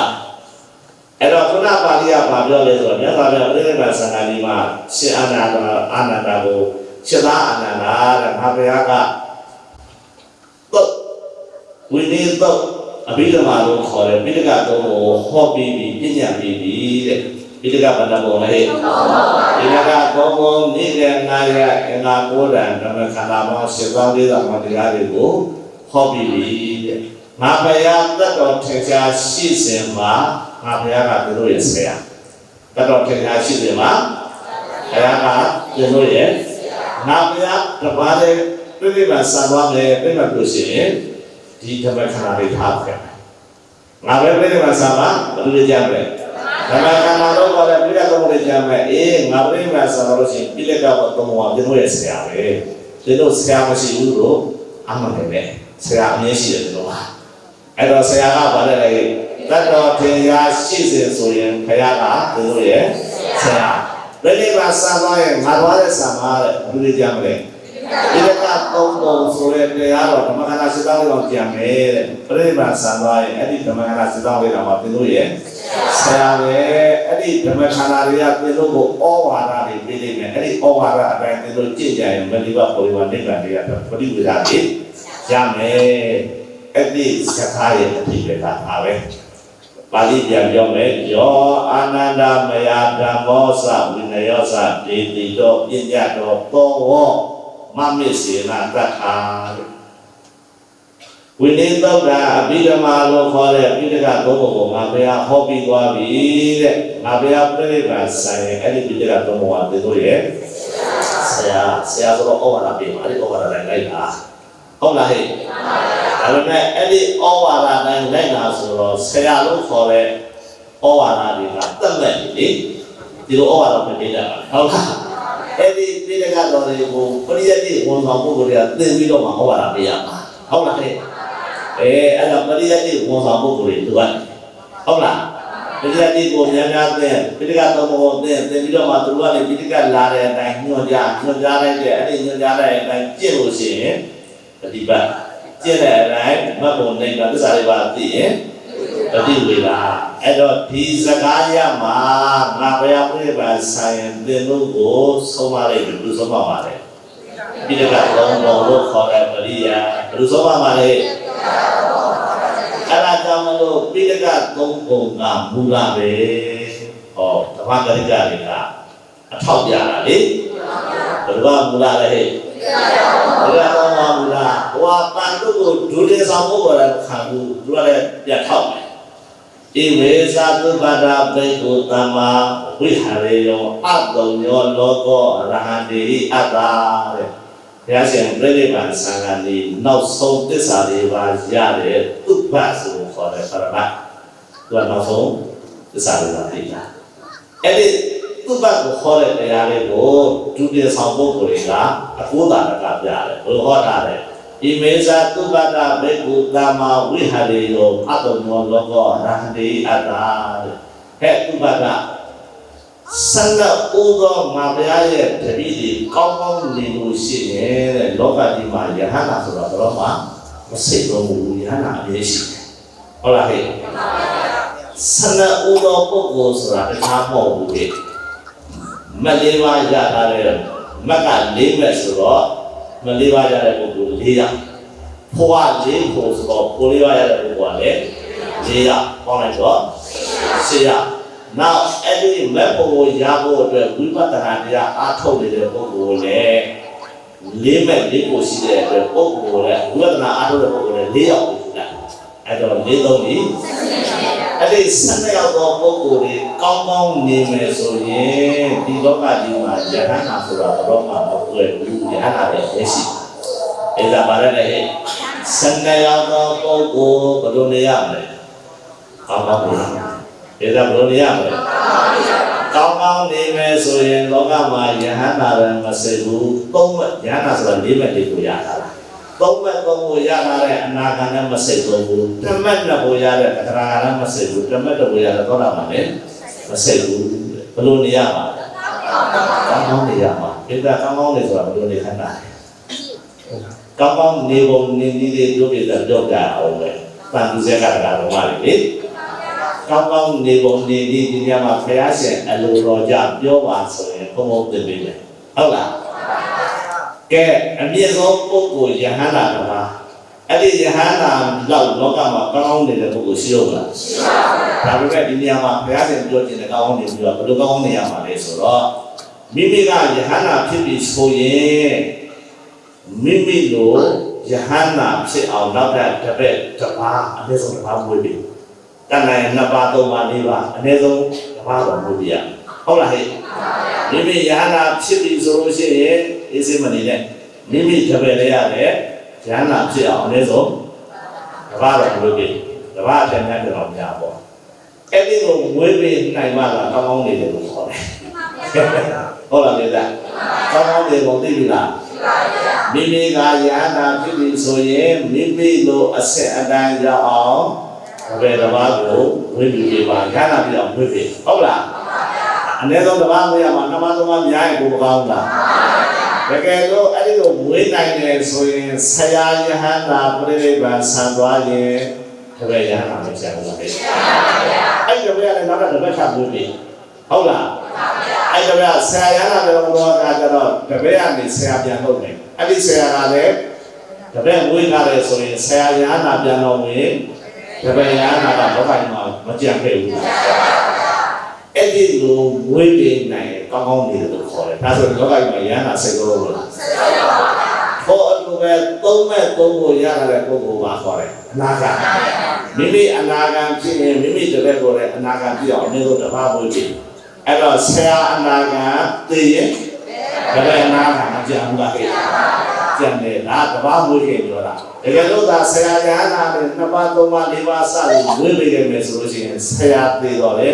အဲ့တော့ခုနပါဠိကဘာပြောလဲဆိုတော့မြတ်စွာဘုရားပြိဋိဘံသံဃာကြီးမှာရှင်အာနန္ဒကိုရှင်သာအာနန္ဒတဲ့မဟာဘုရားကသုတ်ဝိနည်းသုတ်အဘိဓမ္မာလို့ခေါ်တယ်ပိဋကတ်တော်ကိုဟောပြီးပြီးပညာပြီးပြီးတဲ့ပိဋကဘဏ္ဍပုံလေးပိဋကဘောဘုံနေတဲ့နာရအင်္ဂါကိုယ်တန်ဓမ္မခန္ဓာမှာ7ပါးလေးသာမှာတရားတွေကိုဟောပြီးပြီးတဲ့ငါဘုရားတတ်တော်ထင်ရှားရှိစဉ်မှာငါဘုရားကသူတို့ရဲ့ဆရာတတ်တော်ထင်ရှားရှိစဉ်မှာဘုရားကသူတို့ရဲ့ငါဘုရားတပါးလေးပြိဋိဘံစံသွားမယ်ပြိဋိဘံလို့ရှိရင်ဒီဓမ္မခန္ဓာလေးထားခဲ့ငါပဲပြိဋိဘံစံမှာဘယ်လိုကြမ်းလဲဓမ္မခန္ဓာတော့ဘာလဲပြိဋကတော်လေးကြမ်းမယ်ငါပြိဋိဘံစံလို့ရှိရင်ပြိဋကတော်တော်မှာသူတို့ရဲ့ဆရာပဲသူတို့ဆရာမရှိဘူးလို့အမှန်ပဲဆရာအမြဲရှိတယ်တို့ကအဲ့တော့ဆရာကဘာလဲတတ်တော်ထင်ရှားရှိစေဆိုရင်ဘုရားကသူတို့ရဲ့ဆရာပြိဋိဘံစံသွားရင်ငါသွားတဲ့ဆံမှာတဲ့ဘယ်လိုကြမ်းမလဲဒီကသုံးပုံဆိုတဲ့တရားတော်ဓမ္မခန္ဓာစစ်သားလေးတော့ကြံမယ်တဲ့ပြိဋိဘံစံသွားရင်အဲ့ဒီဓမ္မခန္ဓာစစ်သားလေးတော့သူတို့ရဲ့ဆရာပဲအဲ့ဒီဓမ္မခန္ဓာတွေကသူတို့ကိုဩဝါဒတွေပေးနေတယ်အဲ့ဒီဩဝါဒအတိုင်းသူတို့ကြည့်ကြရင်မတိဘပရိဝါနိဗ္ဗာန်တွေကပฏิဝေဒတွေရမယ်အဲ့ဒီစကားရဲ့အဖြစ်ပဲဒါပဲပါဠိပြန်ပြောမယ်ယောအာနန္ဒမယဓမ္မောသဝိနယောသဒေတိတောပညာတော်သောမမေစေနတ္ထာဝိနည်းသုတ်တာအဘိဓမ္မာလို့ခေါ်တဲ့ပိဋကသုံးပုံကိုငါဘုရားဟောပြီးသွားပြီတဲ့ငါဘုရားပြိဋိဘံဆိုင်ရဲ့အဲ့ဒီပိဋကသုံးပုံကသူတို့ရဲ့ဆရာဆိုတော့ဩဝါဒပေးမှာအဲ့ဒီဩဝါဒတိုင်းလိုက်တာဟုတ်လားဟဲ့ဒါပေမဲ့အဲ့ဒီဩဝါဒတိုင်းလိုက်တာဆိုတော့ဆရာလို့ခေါ်တဲ့ဩဝါဒတွေကတတ်မဲ့လေဒီလိုဩဝါဒမပေးတာဟုတ်လားအဲ့ဒီပိဋကတော်တွေကိုပရိယတ်တိဝန်ဆောင်ပုဂ္ဂိုလ်တွေကသင်ပြီးတော့မှဩဝါဒပေးရမှာဟုတ်လားဟဲ့အဲ့ဒါပရိယတ်တိဝန်ဆောင်ပုဂ္ဂိုလ်တွေသူကဟုတ်လားပရိယတ်တိကိုများများသင်ပိဋကတော်ကိုသင်ပြီးတော့မှသူကလည်းပိဋကလာတဲ့အတိုင်းညွှန်ကြားလိုက်တဲ့အဲ့ဒီညွှန်ကြားလိုက်တဲ့အတိုင်းကျင့်လို့ရှိရင်ပฏิပတ်ကျင့်တဲ့အတိုင်းမတ်ပုံနဲ့သစ္စာလေးပါသိရင်ပฏิဝေဒအဲ့တော့ဒီစကားရမှာငါဘုရားပြိဋိဘံဆိုင်သင်တို့ကိုဆုံးမလိုက်တယ်သူဆုံးမပါလေ ပိဋကသုံးပုံလို့ခေါ်တဲ့ပရိယာဘယ်လိုဆိုမှလဲအဲ့ဒါကြောင့်မလို့ပိဋကသုံးပုံကမူလာပဲဟောဓမ္မဂရိကတွေကအထောက်ပြတာလေဘယ်လိုကမူလာလဲဟဲ့ပိဋကသုံးပုံမူလာဟိုကပန်တို့ကိုဒုတိယဆောင်ဖို့ပေါ်တယ်ခံဘူးသူကလည်းပြတ်ထောက်တယ်ဣဝေသသုပတ္တဘေကုတမ္မာဝိဟာရေယောအတုံယောလောကောအရဟံတိအတ္တာတဲ့ဘုရားရှင်ပြိဋိဘံသံဃာနေနောက်ဆုံးသစ္စာလေးပါးရတဲ့ဥပ္ပဆိုခေါ်တဲ့ပရမတ်သူကနောက်ဆုံးသစ္စာလေးပါးသိတာအဲ့ဒီဥပ္ပကိုခေါ်တဲ့တရားလေးကိုဒုတိယဆောင်ပုဂ္ဂိုလ်တွေကအcốတာကပြတယ်ဘယ်လိုဟောတာလဲဣမေဇာသုပတ္တဘေကုတမ္မာဝိဟာရေယောအတုံယောလောကောအရဟံတိအတ္တာတဲ့ဟဲ့ဥပ္ပကဆန္ဒဥသောငါဘုရားရဲ့တပည့်တွေကောင်းကောင်းနေလို့ရှိရင်တဲ့လောကကြီးမှာယဟန္တာဆိုတာတော့မှမစိတ်တော့ဘူးယဟန္တာအမြဲရှိတယ်ဟုတ်လားဟဲ့ဆန္ဒဥသောပုဂ္ဂိုလ်ဆိုတာတခြားမဟုတ်ဘူးလေမလေးပါးရတာလေမကလေးမဲ့ဆိုတော့မလေးပါးရတဲ့ပုဂ္ဂိုလ်၄ယောက်ဖွာလေးဖို့ဆိုတော့ကိုလေးပါးရတဲ့ပုဂ္ဂိုလ်ကလည်း၄ယောက်ပေါင်းလိုက်တော့၈ယောက်နောက်အဲ့ဒီမဲ့ပုဂ္ဂိုလ်ရဖို့အတွက်ဝိပဿနာတရားအားထုတ်နေတဲ့ပုဂ္ဂိုလ်လည်းလေးမဲ့လေးကိုရှိတဲ့အတွက်ပုဂ္ဂိုလ်လည်းဝိပဿနာအားထုတ်တဲ့ပုဂ္ဂိုလ်လည်း၄ယောက်ကိုယူလိုက်အဲ့တော့၄သုံးဒီအဲ့ဒီ12ယောက်သောပုဂ္ဂိုလ်တွေကောင်းကောင်းနေမယ်ဆိုရင်ဒီလောကကြီးမှာယဟန္တာဆိုတာတော့မှမတွေ့ဘူးယဟန္တာလည်းမရှိဘူးအဲ့ဒါပါလေ12ယောက်သောပုဂ္ဂိုလ်ဘယ်လိုနေရမလဲကောင်းကောင်းနေအဲ့ဒါဘယ်လိုနေရမလဲကောင်းကောင်းနေမယ်ဆိုရင်လောကမှာယဟန္တာလည်းမစိဘူးသုံးမဲ့ယဟန္တာဆိုတာ၄မဲ့လေးကိုရတာလားသုံးမဲ့သုံးကိုရတာတဲ့အနာဂတ်နဲ့မစိဘူးဓမ္မနဲ့ကိုရတဲ့သက္ကရာကလည်းမစိဘူးဓမ္မနဲ့ကိုရတဲ့သောတာပန်လည်းမစိဘူးဘယ်လိုနေရမှာလဲကောင်းကောင်းနေရမှာအဲ့ဒါကောင်းကောင်းနေဆိုတာဘယ်လိုနေခန္ဓာကောင်းကောင်းနေပုံနေနည်းတွေပြောပြတဲ့ပြောကြအောင်ပဲတန်သူစက်ကတရားတော်ပါလေကောင်းကောင်းနေပုံနေနည်းဒီညမှာဘုရားရှင်အလိုတော်ကြပြောပါဆိုရင်ဘုံဘုံသိပြီလေဟုတ်လားကဲအမြင့်ဆုံးပုဂ္ဂိုလ်ယဟန္တာကအဲ့ဒီယဟန္တာလောက်လောကမှာကောင်းကောင်းနေတဲ့ပုဂ္ဂိုလ်ရှိလို့လားရှိပါဘူးဒါပေမဲ့ဒီနေရာမှာဘုရားရှင်ပြောခြင်းနဲ့ကောင်းကောင်းနေပြီးတော့ဘယ်လိုကောင်းကောင်းနေရမှာလဲဆိုတော့မိမိကယဟန္တာဖြစ်ပြီးဆိုရင်မိမိလိုယဟန္တာဖြစ်အောင်နောက်တဲ့တစ်ပည့်တစ်ပါးအနည်းဆုံးတစ်ပါးမွေးပြီးတန်နိုင်2ပါး3ပါး4ပါးအနည်းဆုံးတစ်ပါးတော့မွေးပြီးရဟုတ်လားဟဲ့မိမိယဟန္တာဖြစ်ပြီးဆိုလို့ရှိရင်အေးစိမနေနဲ့မိမိတစ်ပည့်လေးရတယ်ယဟန္တာဖြစ်အောင်အနည်းဆုံးတစ်ပါးတော့မွေးပြီးတစ်ပါးအထက်များတော့များပေါ့အဲ့ဒီလိုမွေးပြီးနိုင်မှလာကောင်းကောင်းနေတယ်လို့ခေါ်တယ်ဟုတ်လားလေသားကောင်းကောင်းနေပုံသိပြီလားမိမိကယဟန္တာဖြစ်ပြီးဆိုရင်မိမိလိုအဆက်အတန်းရောက်အောင်ဘယ်တစ်ပါးကိုဝိပ္ပိပြပါယဟန္တာပြအောင်ဝိပ္ပိဟုတ်လားအနည်းဆုံးတစ်ပါးမရမှာ2ပါး3ပါးများရင်ကိုမကောင်းလားတကယ်လို့အဲ့ဒီလိုဝိနိုင်တယ်ဆိုရင်ဆရာယဟန္တာပြိဋိဘံဆံသွားရင်တပည့်ယဟန္တာမဆက်ဘူးလားအဲ့ဒီတပည့်ကလည်းနောက်တစ်ပည့်ချဝိပ္ပိဟုတ်လားအဲ့ဒါကဆရာရတာလည်းဘောကကြတော့တပည့်ကနေဆရာပြန်လုပ်တယ်အဲ့ဒီဆရာကလည်းတပည့်ဝိနာတယ်ဆိုရင်ဆရာရဟနာပြန်တော့ဝင်တပည့်ရဟနာကလောကကြီးမှာမကြံခဲ့ဘူးအဲ့ဒီလိုဝိပင်းနိုင်ကောင်းကောင်းနေတယ်လို့ခေါ်တယ်ဒါဆိုလောကကြီးမှာရဟနာစိတ်တော်လို့လားဟောအတူပဲသုံးမဲ့သုံးကိုရတဲ့ပုဂ္ဂိုလ်ပါခေါ်တယ်အနာဂတ်မိမိအနာဂတ်ဖြစ်ရင်မိမိတပည့်ကိုလည်းအနာဂတ်ပြည့်အောင်အနည်းဆုံးတစ်ပါးဝိပင်းအဲ့တော့ဆရာအနာဂတ်သိရင်တပည့်အနာဂတ်မကြံဘူးလားကြံတယ်လားတပါးဝိပင်းပြောတာတကယ်လို့သာဆရာရဟနာနဲ့2ပါး3ပါး4ပါးစပြီးဝိပင်းခဲ့မယ်ဆိုလို့ရှိရင်ဆရာသိတော့လေ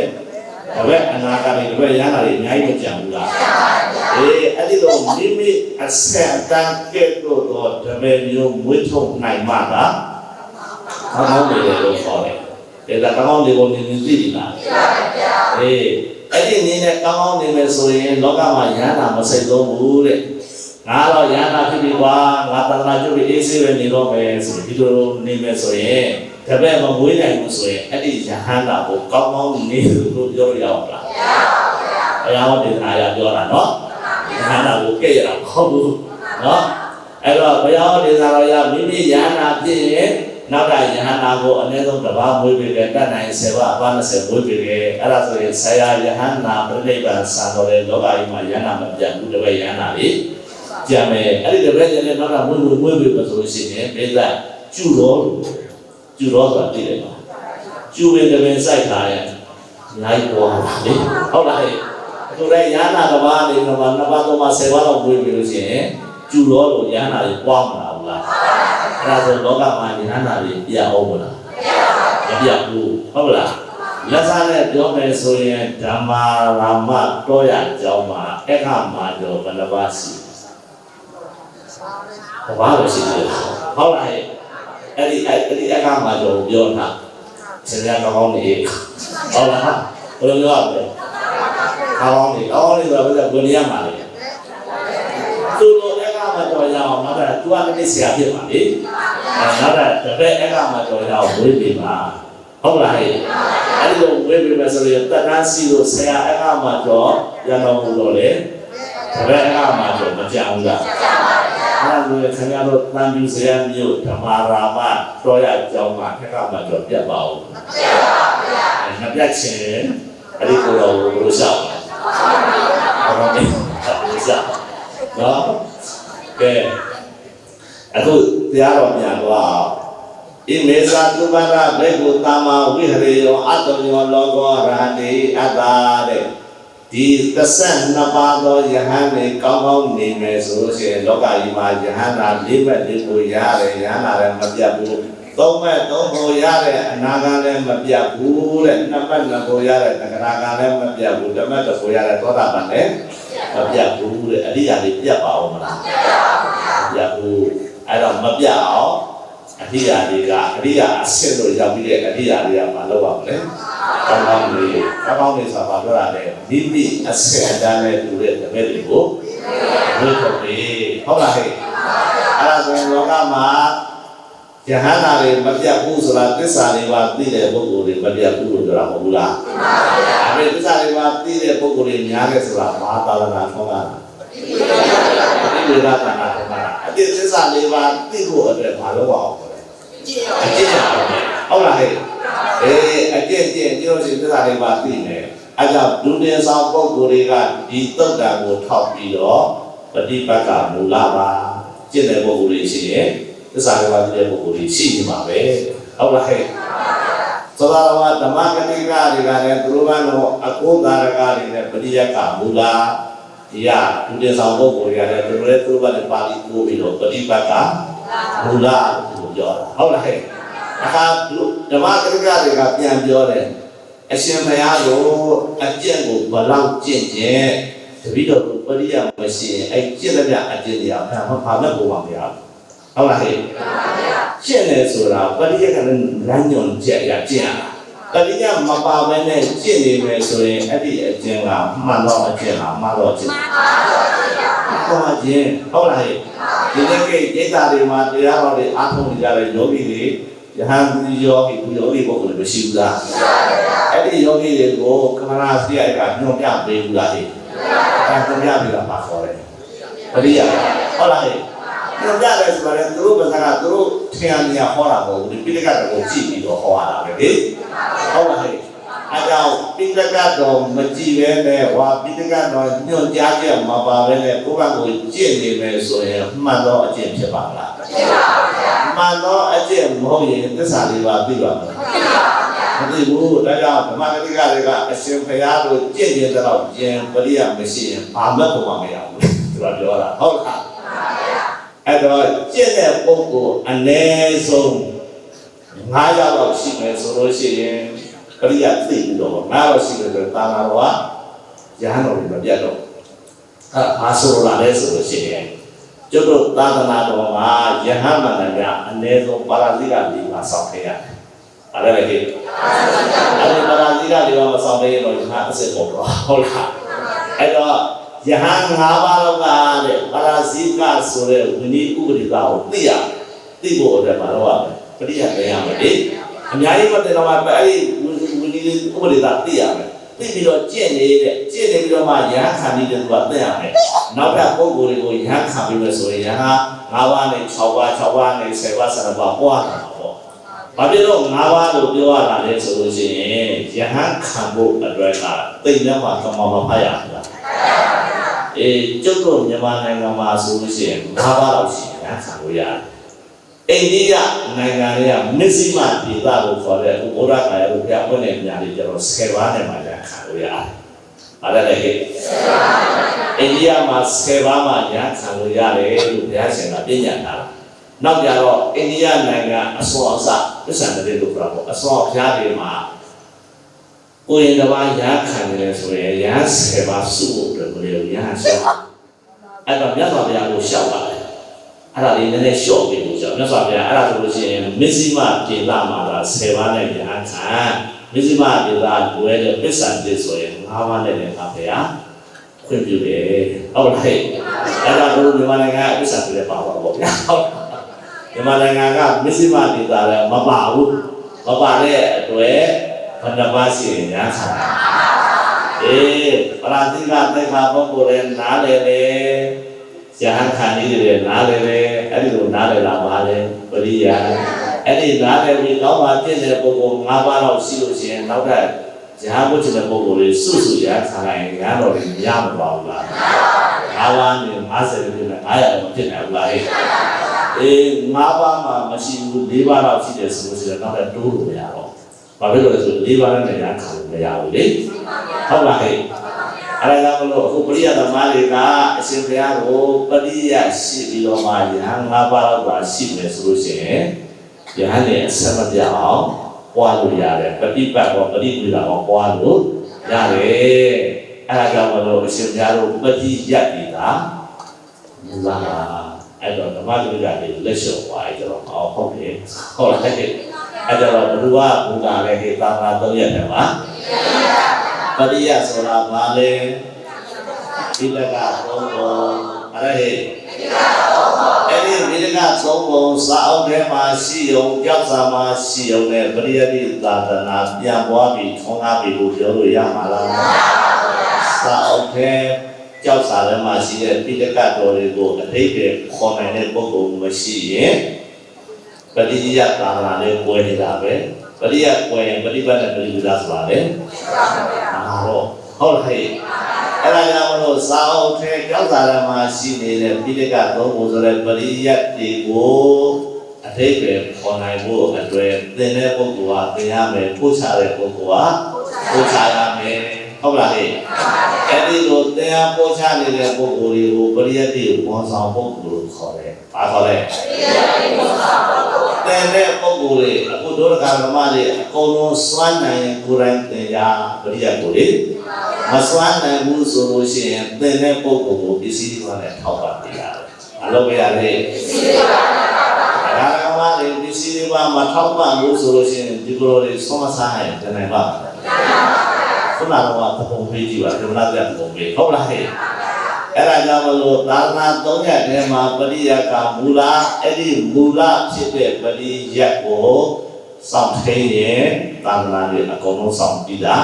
တပည့်အနာဂတ်တွေတပည့်ရဟနာတွေအများကြီးမကြံဘူးလားအဲ့ဒီတော့မိမိအဆက်အတန်းကဲ့သို့သောတပည့်မျိုးမွေးထုတ်နိုင်မှသာကောင်းကောင်းနေတယ်လို့ခေါ်တယ်ဒါကောင်းကောင်းနေဖို့နေသိပြီလားသိပါဗျာအဲ့ဒီနည်းနဲ့ကောင်းကောင်းနေမယ်ဆိုရင်လောကမှာယန္တာမစိတ်သုံးဘူးတဲ့ငါတော့ယန္တာဖြစ်ပြီကွာငါတဏှာကျုပ်ပြီးအေးဆေးပဲနေတော့မယ်ဆိုဒီလိုနေမယ်ဆိုရင်တပည့်မမွေးနိုင်ဘူးဆိုရင်အဲ့ဒီယဟန္တာကိုကောင်းကောင်းနေလို့ပြောရအောင်လားမရပါဘူးဗျာဘုရားဟောဒေသနာရပြောတာနော်ယဟန္တာကိုကဲ့ရတာမဟုတ်ဘူးနော် အဲ့တော့ဘုရားဒေသတော်ရမိမိယဟနာဖြစ်ရင်နောက်တာယဟနာကိုအနည်းဆုံးတစ်ပါးမွေးပြီးတယ်တတ်နိုင်10ပါးအပါ20မွေးပြီးတယ်အဲ့ဒါဆိုရင်ဆရာယဟနာပြိဋိဘံစံတော်တဲ့လောကကြီးမှာယဟနာမပြတ်ဘူးတပည့်ယဟနာလေးကြံမယ်အဲ့ဒီတပည့်ကျလည်းနောက်တာမွေးပြီးဆိုလို့ရှိရင်ဒေသကျူတော်ဆိုတာသိတယ်ပါကျူဝင်တပည့်စိုက်ထားရဲ့လိုက်ပေါ်လာလေဟုတ်လားဟဲ့သူလည်းယဟနာတစ်ပါးနေတော့2ပါး3ပါး10ပါးတော့မွေးပြီးလို့ရှိရင်ကျူတော်လို့ယဟနာကြီးပွားမလာဘူးလားအဲ့ဒါဆိုလောကမှာယဟနာကြီးပြအောင်မလားမပြဘူးဟုတ်လားလက်စားနဲ့ပြောမယ်ဆိုရင်ဓမ္မာရာမတော်ရအကြောင်းမှာအခမှာတော့ဘယ်နှပါးရှိဘာလို့ရှိလဲဟုတ်လားအဲ့ဒီအခမှာတော့ပြောတာဆရာကောင်းနေဟုတ်လားဘယ်လိုပြောရလဲကောင်းနေဆိုတော့ဘယ်လိုရမှာလဲသူ့လိုအခမှာတော့ရအောင်နောက်တာသူကလည်းဆရာဖြစ်ပါလေနောက်တာတပည့်အခမှာတော့ရအောင်ဝေးပြီးပါဟုတ်လားအဲ့ဒီလိုဝေးပြီးမှဆိုရင်တဏှာစီလို့ဆရာအခမှာတော့ရတော်မူတော့လေတပည့်အခမှာတော့မကြောက်ဘူးလားအဲ့ဒါကိုခင်ဗျားတို့တန်ပြီးဆရာမျိုးဓမ္မာရာမတော်ရအကြောင်းမှာအခမှာတော့ပြတ်ပါဦးမပြတ်ချင်အဲ့ဒီကိုတော့ဘယ်လိုရှောက်လဲဟုတ်ကဲ့ဘယ်လိုရှောက်နော်ကဲအခုတရားတော်ပြန်တော့ဣမေသာသုဘရဘေကုသမ္မာဝိဟရေယောအတ္တယောလောကောရဟတိအတ္တာတဲ့ဒီ32ပါးသောယဟန်တွေကောင်းကောင်းနေမယ်ဆိုလို့ရှိရင်လောကကြီးမှာယဟန်နာ၄ဘက်၄ကိုရတယ်ယဟန်နာလည်းမပြတ်ဘူး၃ဘက်၃ကိုရတဲ့အနာဂတ်လည်းမပြတ်ဘူးတဲ့2ဘက်2ကိုရတဲ့တဂရကလည်းမပြတ်ဘူးဓမ္မ1ကိုရတဲ့သောတာပန်လည်းမပြတ်ဘူးတဲ့အရိယာတွေပြတ်ပါအောင်မလားမပြတ်ဘူးအဲ့တော့မပြတ်အောင်အရိယာတွေကအရိယာအဆင့်တို့ရောက်ပြီးတဲ့အရိယာတွေကမလုပ်ပါဘူးလေကောင်းကောင်းလေးဆိုတာဘာပြောတာလဲမိမိအဆင့်အတန်းနဲ့တူတဲ့တပည့်တွေကိုဝိထုတ်ပြီးဟုတ်လားဟဲ့အဲ့ဒါဆိုရင်လောကမှာယဟန္တာတွေမပြတ်ဘူးဆိုတာသစ္စာတွေပါသိတဲ့ပုဂ္ဂိုလ်တွေမပြတ်ဘူးလို့ပြောတာမဟုတ်ဘူးလားမှန်ပါဗျာအဲ့ဒီသစ္စာတွေပါသိတဲ့ပုဂ္ဂိုလ်တွေများတယ်ဆိုတာမဟာသာသနာခေါ်တာဒီလိုသာသနာခေါ်တာအဲ့ဒီသစ္စာတွေပါသိဖို့အတွက်မလုပ်အောင်ခေါ်တယ်အကျင့်ရအောင်ဟုတ်လားဟဲ့အကျင့်ကျင့်လို့ရှိရင်သစ္စာတွေပါသိနေအဲ့ကြောင့်ဒုတိယဆောင်ပုဂ္ဂိုလ်တွေကဒီသုတ်တံကိုထောက်ပြီးတော့ပฏิပတ်ကမူလပါကျင့်တဲ့ပုဂ္ဂိုလ်တွေရှိရင်သစ္စာတွေပါသိတဲ့ပုဂ္ဂိုလ်တွေရှိနေမှာပဲဟုတ်လားဟဲ့သောတာပန်ဓမ္မဂတိကတွေကလည်းသူတို့ကတော့အကုသာရကတွေနဲ့ပရိယကမူလာဒီကဒုတိယဆောင်ပုဂ္ဂိုလ်တွေကလည်းသူတို့ကလည်းပါဠိကိုပြီးတော့ပฏิပတ်ကမူလာလို့ပြောတာဟုတ်လားဟဲ့အခါဓမ္မဂတိကတွေကပြန်ပြောတယ်အရှင်ဘုရားတို့အကျင့်ကိုဘလောက်ကျင့်ခြင်းတပည့်တော်ပရိယမရှိရင်အဲ့ကျင့်တဲ့မြအကျင့်တွေအမှန်ဘာမှပုံပါမရဘူးဟုတ်လားဟဲ့ကျင့်တယ်ဆိုတာပရိယကလည်းလမ်းညွန်ချက်ရကျင့်ရတာပရိယမပါဘဲနဲ့ကျင့်နေမယ်ဆိုရင်အဲ့ဒီအကျင့်ကမှန်တော့အကျင့်လားမှားတော့အကျင့်ဟုတ်ပါခြင်းဟုတ်လားဟဲ့ဒီနေ့ကိဋ္ဌာတွေမှာတရားတော်တွေအားထုတ်နေကြတဲ့ယောဂီတွေယဟန်ယောဂီပုဂ္ဂိုလ်တွေမရှိဘူးလားအဲ့ဒီယောဂီတွေကိုကမနာစီရိုက်ကညွန်ပြပေးဘူးလားဟဲ့အဲ့ညွန်ပြပေးတာပါခေါ်တယ်ပရိယဟုတ်လားဟဲ့ညွန်ပြတယ်ဆိုတာလည်းသူတို့ဘာသာကသူတို့ထင်ရမြင်ဟောတာမဟုတ်ဘူးဒီပိဋကတ်ကိုကြည့်ပြီးတော့ဟောရတာပဲလေဟုတ်လားဟဲ့အဲကြောင့်ပိဋကတ်တော်မကြည့်ပဲနဲ့ဟောပိဋကတ်တော်ညွန်ကြားချက်မပါပဲနဲ့ကိုယ့်ဘက်ကိုကြည့်နေမယ်ဆိုရင်မှန်တော့အကျင့်ဖြစ်ပါလားဖြစ်ပါဗျာမှန်တော့အကျင့်မဟုတ်ရင်သစ္စာလေးပါသိပါမလားမသိဘူးဒါကြောင့်ဓမ္မဂတိကတွေကအရှင်ဘုရားတို့ကြင့်ကျင်တဲ့တော့ကျင်ပရိယမရှိရင်ဘာမှပုံမရဘူးသူကပြောတာဟုတ်လားအဲ့တော့ကျင့်တဲ့ပုဂ္ဂိုလ်အ ਨੇ ဆုံး9ယောက်လောက်ရှိမယ်ဆိုလို့ရှိရင်ပရိယသိပြီးတော့9ယောက်ရှိတယ်ဆိုတာနာတော်ကယဟန်တော်မပြတ်တော့အဲ့ဘာဆိုလာလဲဆိုလို့ရှိရင်ကျွတ်တို့သာသနာတော်မှာယဟန်မန္တန်ကအ ਨੇ ဆုံးပါရဇိက၄ပါးဆောက်ခဲ့ရတယ်။အဲ့ဒါလေအဲ့ဒီပါရဇိက၄ပါးမဆောက်ခဲ့ရင်တော့ယဟန်အစစ်ပေါ်တော့ဟုတ်လား။အဲ့တော့ယဟန်၅ပါးလောက်ကတဲ့ပါရဇိကဆိုတဲ့ဝိနည်းဥပဒေသားကိုသိဖို့အတွက်မှာတော့ပရိယတ်ရရမယ်လေအများကြီးမတင်တော့အဲ့ဒီဝိနည်းဥပဒေသားသိရမယ် သိပြီးတော့ကျင့်နေတဲ့ကျင့်နေပြီးတော့မှရဟန်းခံပြီးတဲ့သူကသိရမယ်နောက်ထပ်ပုဂ္ဂိုလ်တွေကိုရဟန်းခံပြီးလို့ဆိုရင်ရဟန်း၅ပါးနဲ့6ပါး6ပါးနဲ့10ပါး12ပါးပွားတာပေါ့ဘာဖြစ်လို့၅ပါးလို့ပြောရတာလဲဆိုလို့ရှိရင်ယဟန်ခံဖို့အတွက်ကတိတ်ထဲမှာကမ္ဘာမဖတ်ရဘူးလားကျုပ်တို့မြန်မာနိုင်ငံမှာဆိုလို့ရှိရင်၅ပါးလောက်ရှိယဟန်ခံလို့ရတယ်အိန္ဒိယနိုင်ငံရဲ့မစ္စည်းမဒေသကိုခေါ်တဲ့ဘုရားကာယကိုပြပွင့်နေညာလေးကျတော့10ပါးနဲ့မှယဟန်ခံလို့ရတယ်အဲ့ဒါလည်းအိန္ဒိယမှာ10ပါးမှယဟန်ခံလို့ရတယ်လို့ဘုရားရှင်ကပြညတ်တာနောက်ကြတော့အိန္ဒိယနိုင်ငံအစောအစသစ္စာတဲ့လို့ပြောပေါ့အစောဖျားတွေမှာကိုယ်ရင်တစ်ပါးရခံနေတယ်ဆိုရင်ရ10ပါးစုဖို့အတွက်ကိုရရဆောအဲ့တော့မြတ်စွာဘုရားကိုရှောက်ပါတယ်အဲ့ဒါလေးနည်းနည်းလျှော့ပြီးလို့ရှောက်မြတ်စွာဘုရားအဲ့ဒါဆိုလို့ရှိရင်မစ္စည်းမဒေသမှာက10ပါးနဲ့ရခံမစ္စည်းမဒေသကိုယ်ရဲ့ပစ္ဆန်တိဆိုရင်5ပါးနဲ့လည်းပါဘုရားခွင့်ပြုတယ်ဟုတ်လားအဲ့ဒါကိုမြန်မာနိုင်ငံပစ္ဆန်တိလည်းပါပါပေါ့ဗျာမြန်မာနိုင်ငံကမစ္စည်းမဒေသလည်းမပါဘူးမပါတဲ့အတွက်ဘဏ္ဍပါရှိရင်ညာခါပရာသီကသေခါပုဂ္ဂိုလ်လည်းနားလေလေဇာဟန်ခန္ဒီတွေနားလေလေအဲ့ဒီလိုနားလေလာပါလေပရိယာအဲ့ဒီနားလေပြီးတော့မှပြည့်တဲ့ပုဂ္ဂိုလ်၅ပါးလောက်ရှိလို့ရှိရင်နောက်ထပ်ဇာဟန်ဘုရားတဲ့ပုဂ္ဂိုလ်တွေစုစုရခါလိုက်ညာတော်တွေရမပါဘူးလား၅ပါးနဲ့50ပြည့်နဲ့900မဖြစ်နိုင်ဘူးလား၅ပါးမှမရှိဘူး၄ပါးလောက်ရှိတယ်ဆိုလို့ရှိရင်နောက်ထပ်တိုးလို့မရတော့ဘာဖြစ်လို့လဲဆို၄ပါးနဲ့ညာခံလို့မရဘူးလေဟုတ်လားဟဲ့အဲ့ဒါကလို့အခုပရိယသမားတွေကအရှင်ဘုရားကိုပရိယရှိပြီးတော့မှယဟန်၅ပါးလောက်ပါရှိမယ်ဆိုလို့ရှိရင်ယဟန်နဲ့အဆက်မပြအောင်ပွားလို့ရတယ်ပฏิပတ်ရောပฏิဝိဒါရောပွားလို့ရတယ်အဲ့ဒါကြောင့်မလို့အရှင်ဘုရားတို့ပฏิယတ်နေတာမူလာအဲ့တော့ဓမ္မလူကြတွေလက်လျှော့သွားကြတော့ဟုတ်တယ်ဟုတ်လားအဲ့တော့ဘုရားဘုရားလည်းဒီသာသာ3ရက်တယ်ပါပရိယဆိုတာဘာလဲဒီလက3ပုံအဲ့ဒီဒီလက3ပုံစာအုပ်ထဲမှာရှိုံကြောက်စာမှာရှိုံနဲ့ပရိယတိသာသနာပြန်ပွားပြီးထွန်းကားပြီးလို့ပြောလို့ရမှာလားစာအုပ်ထဲကြောက်စာထဲမှာရှိတဲ့ပိဋကတော်တွေကိုအထိပ္ပယ်ခေါ်နိုင်တဲ့ပုဂ္ဂိုလ်မရှိရင်ပရိယသာသနာနဲ့ပွဲနေတာပဲပရိယပွဲရင်ပฏิပတ်နဲ့ပရိဝိဒါဆိုတာလေတော့ဟုတ်လားဟဲ့အဲ့ဒါကြောင့်မလို့စာအုပ်ထဲကြောက်စာထဲမှာရှိနေတဲ့ပိဋကသုံးပုံဆိုတဲ့ပရိယတွေကိုအထိပ္ပယ်ခေါ်နိုင်ဖို့အတွက်သင်တဲ့ပုဂ္ဂိုလ်ကသင်ရမယ်ပို့ချတဲ့ပုဂ္ဂိုလ်ကပို့ချရမယ်ဟုတ်လားဟဲ့အဲ့ဒီလိုသင်ရပို့ချနေတဲ့ပုဂ္ဂိုလ်တွေကိုပရိယတိဝန်ဆောင်ပုဂ္ဂိုလ်လို့ခေါ်တယ်။ဘာခေါ်လဲ။ပရိယတိဝန်ဆောင်ပုဂ္ဂိုလ်။သင်တဲ့ပုဂ္ဂိုလ်တွေအခုဒုရကဓမ္မတွေအကုန်လုံးစွမ်းနိုင်ကိုယ်တိုင်သင်ရပရိယတ်ကိုလေမစွမ်းနိုင်ဘူးဆိုလို့ရှိရင်သင်တဲ့ပုဂ္ဂိုလ်ကိုပစ္စည်းတွေနဲ့ထောက်ပံ့ပေးရတယ်။အလုပ်ရလေ။ပစ္စည်းတွေပါဓမ္မတွေပစ္စည်းတွေပါမထောက်ပံ့ဘူးဆိုလို့ရှိရင်ဒီလိုတွေဆုံးမစားနိုင်တယ်နိုင်ပါ့မလား။ခုနကတော့ပုံပေးကြည့်ပါဒီမလားပြပုံပေးဟုတ်လားဟဲ့အဲ့ဒါကြောင့်မလို့သာသနာ3ရက်ထဲမှာပရိယကမူလအဲ့ဒီမူလဖြစ်တဲ့ပရိယကိုစောင့်ထိန်ရင်သာသနာတွေအကုန်လုံးစောင့်ပြီးတာ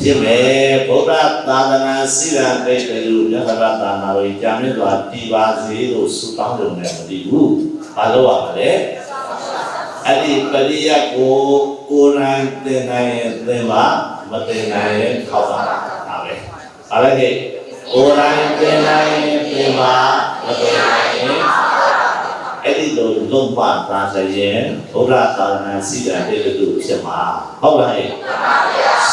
ဖြစ်မယ်ဗုဒ္ဓသာသနာစိရတိတ်တယ်လို့မြတ်စွာဘုရားသာသနာတော်ကြာမြင့်စွာတည်ပါစေလို့ဆုတောင်းလို့လည်းမတည်ဘူးဘာလို့ရမလဲအဲ့ဒီပရိယကိုကိုယ်တိုင်သင်နိုင်ရင်သင်ပါမသင်နိုင်ရင်ထောက်ပါတာပဲအဲ့ဒါကြီးကိုယ်တိုင်သင်နိုင်ရင်သင်ပါမသင်နိုင်ရင်အဲ့ဒီလိုလုံးဝသာစရင်ဘုရားသာသနာစီတာတဲ့လူဖြစ်မှာဟုတ်လားဟဲ့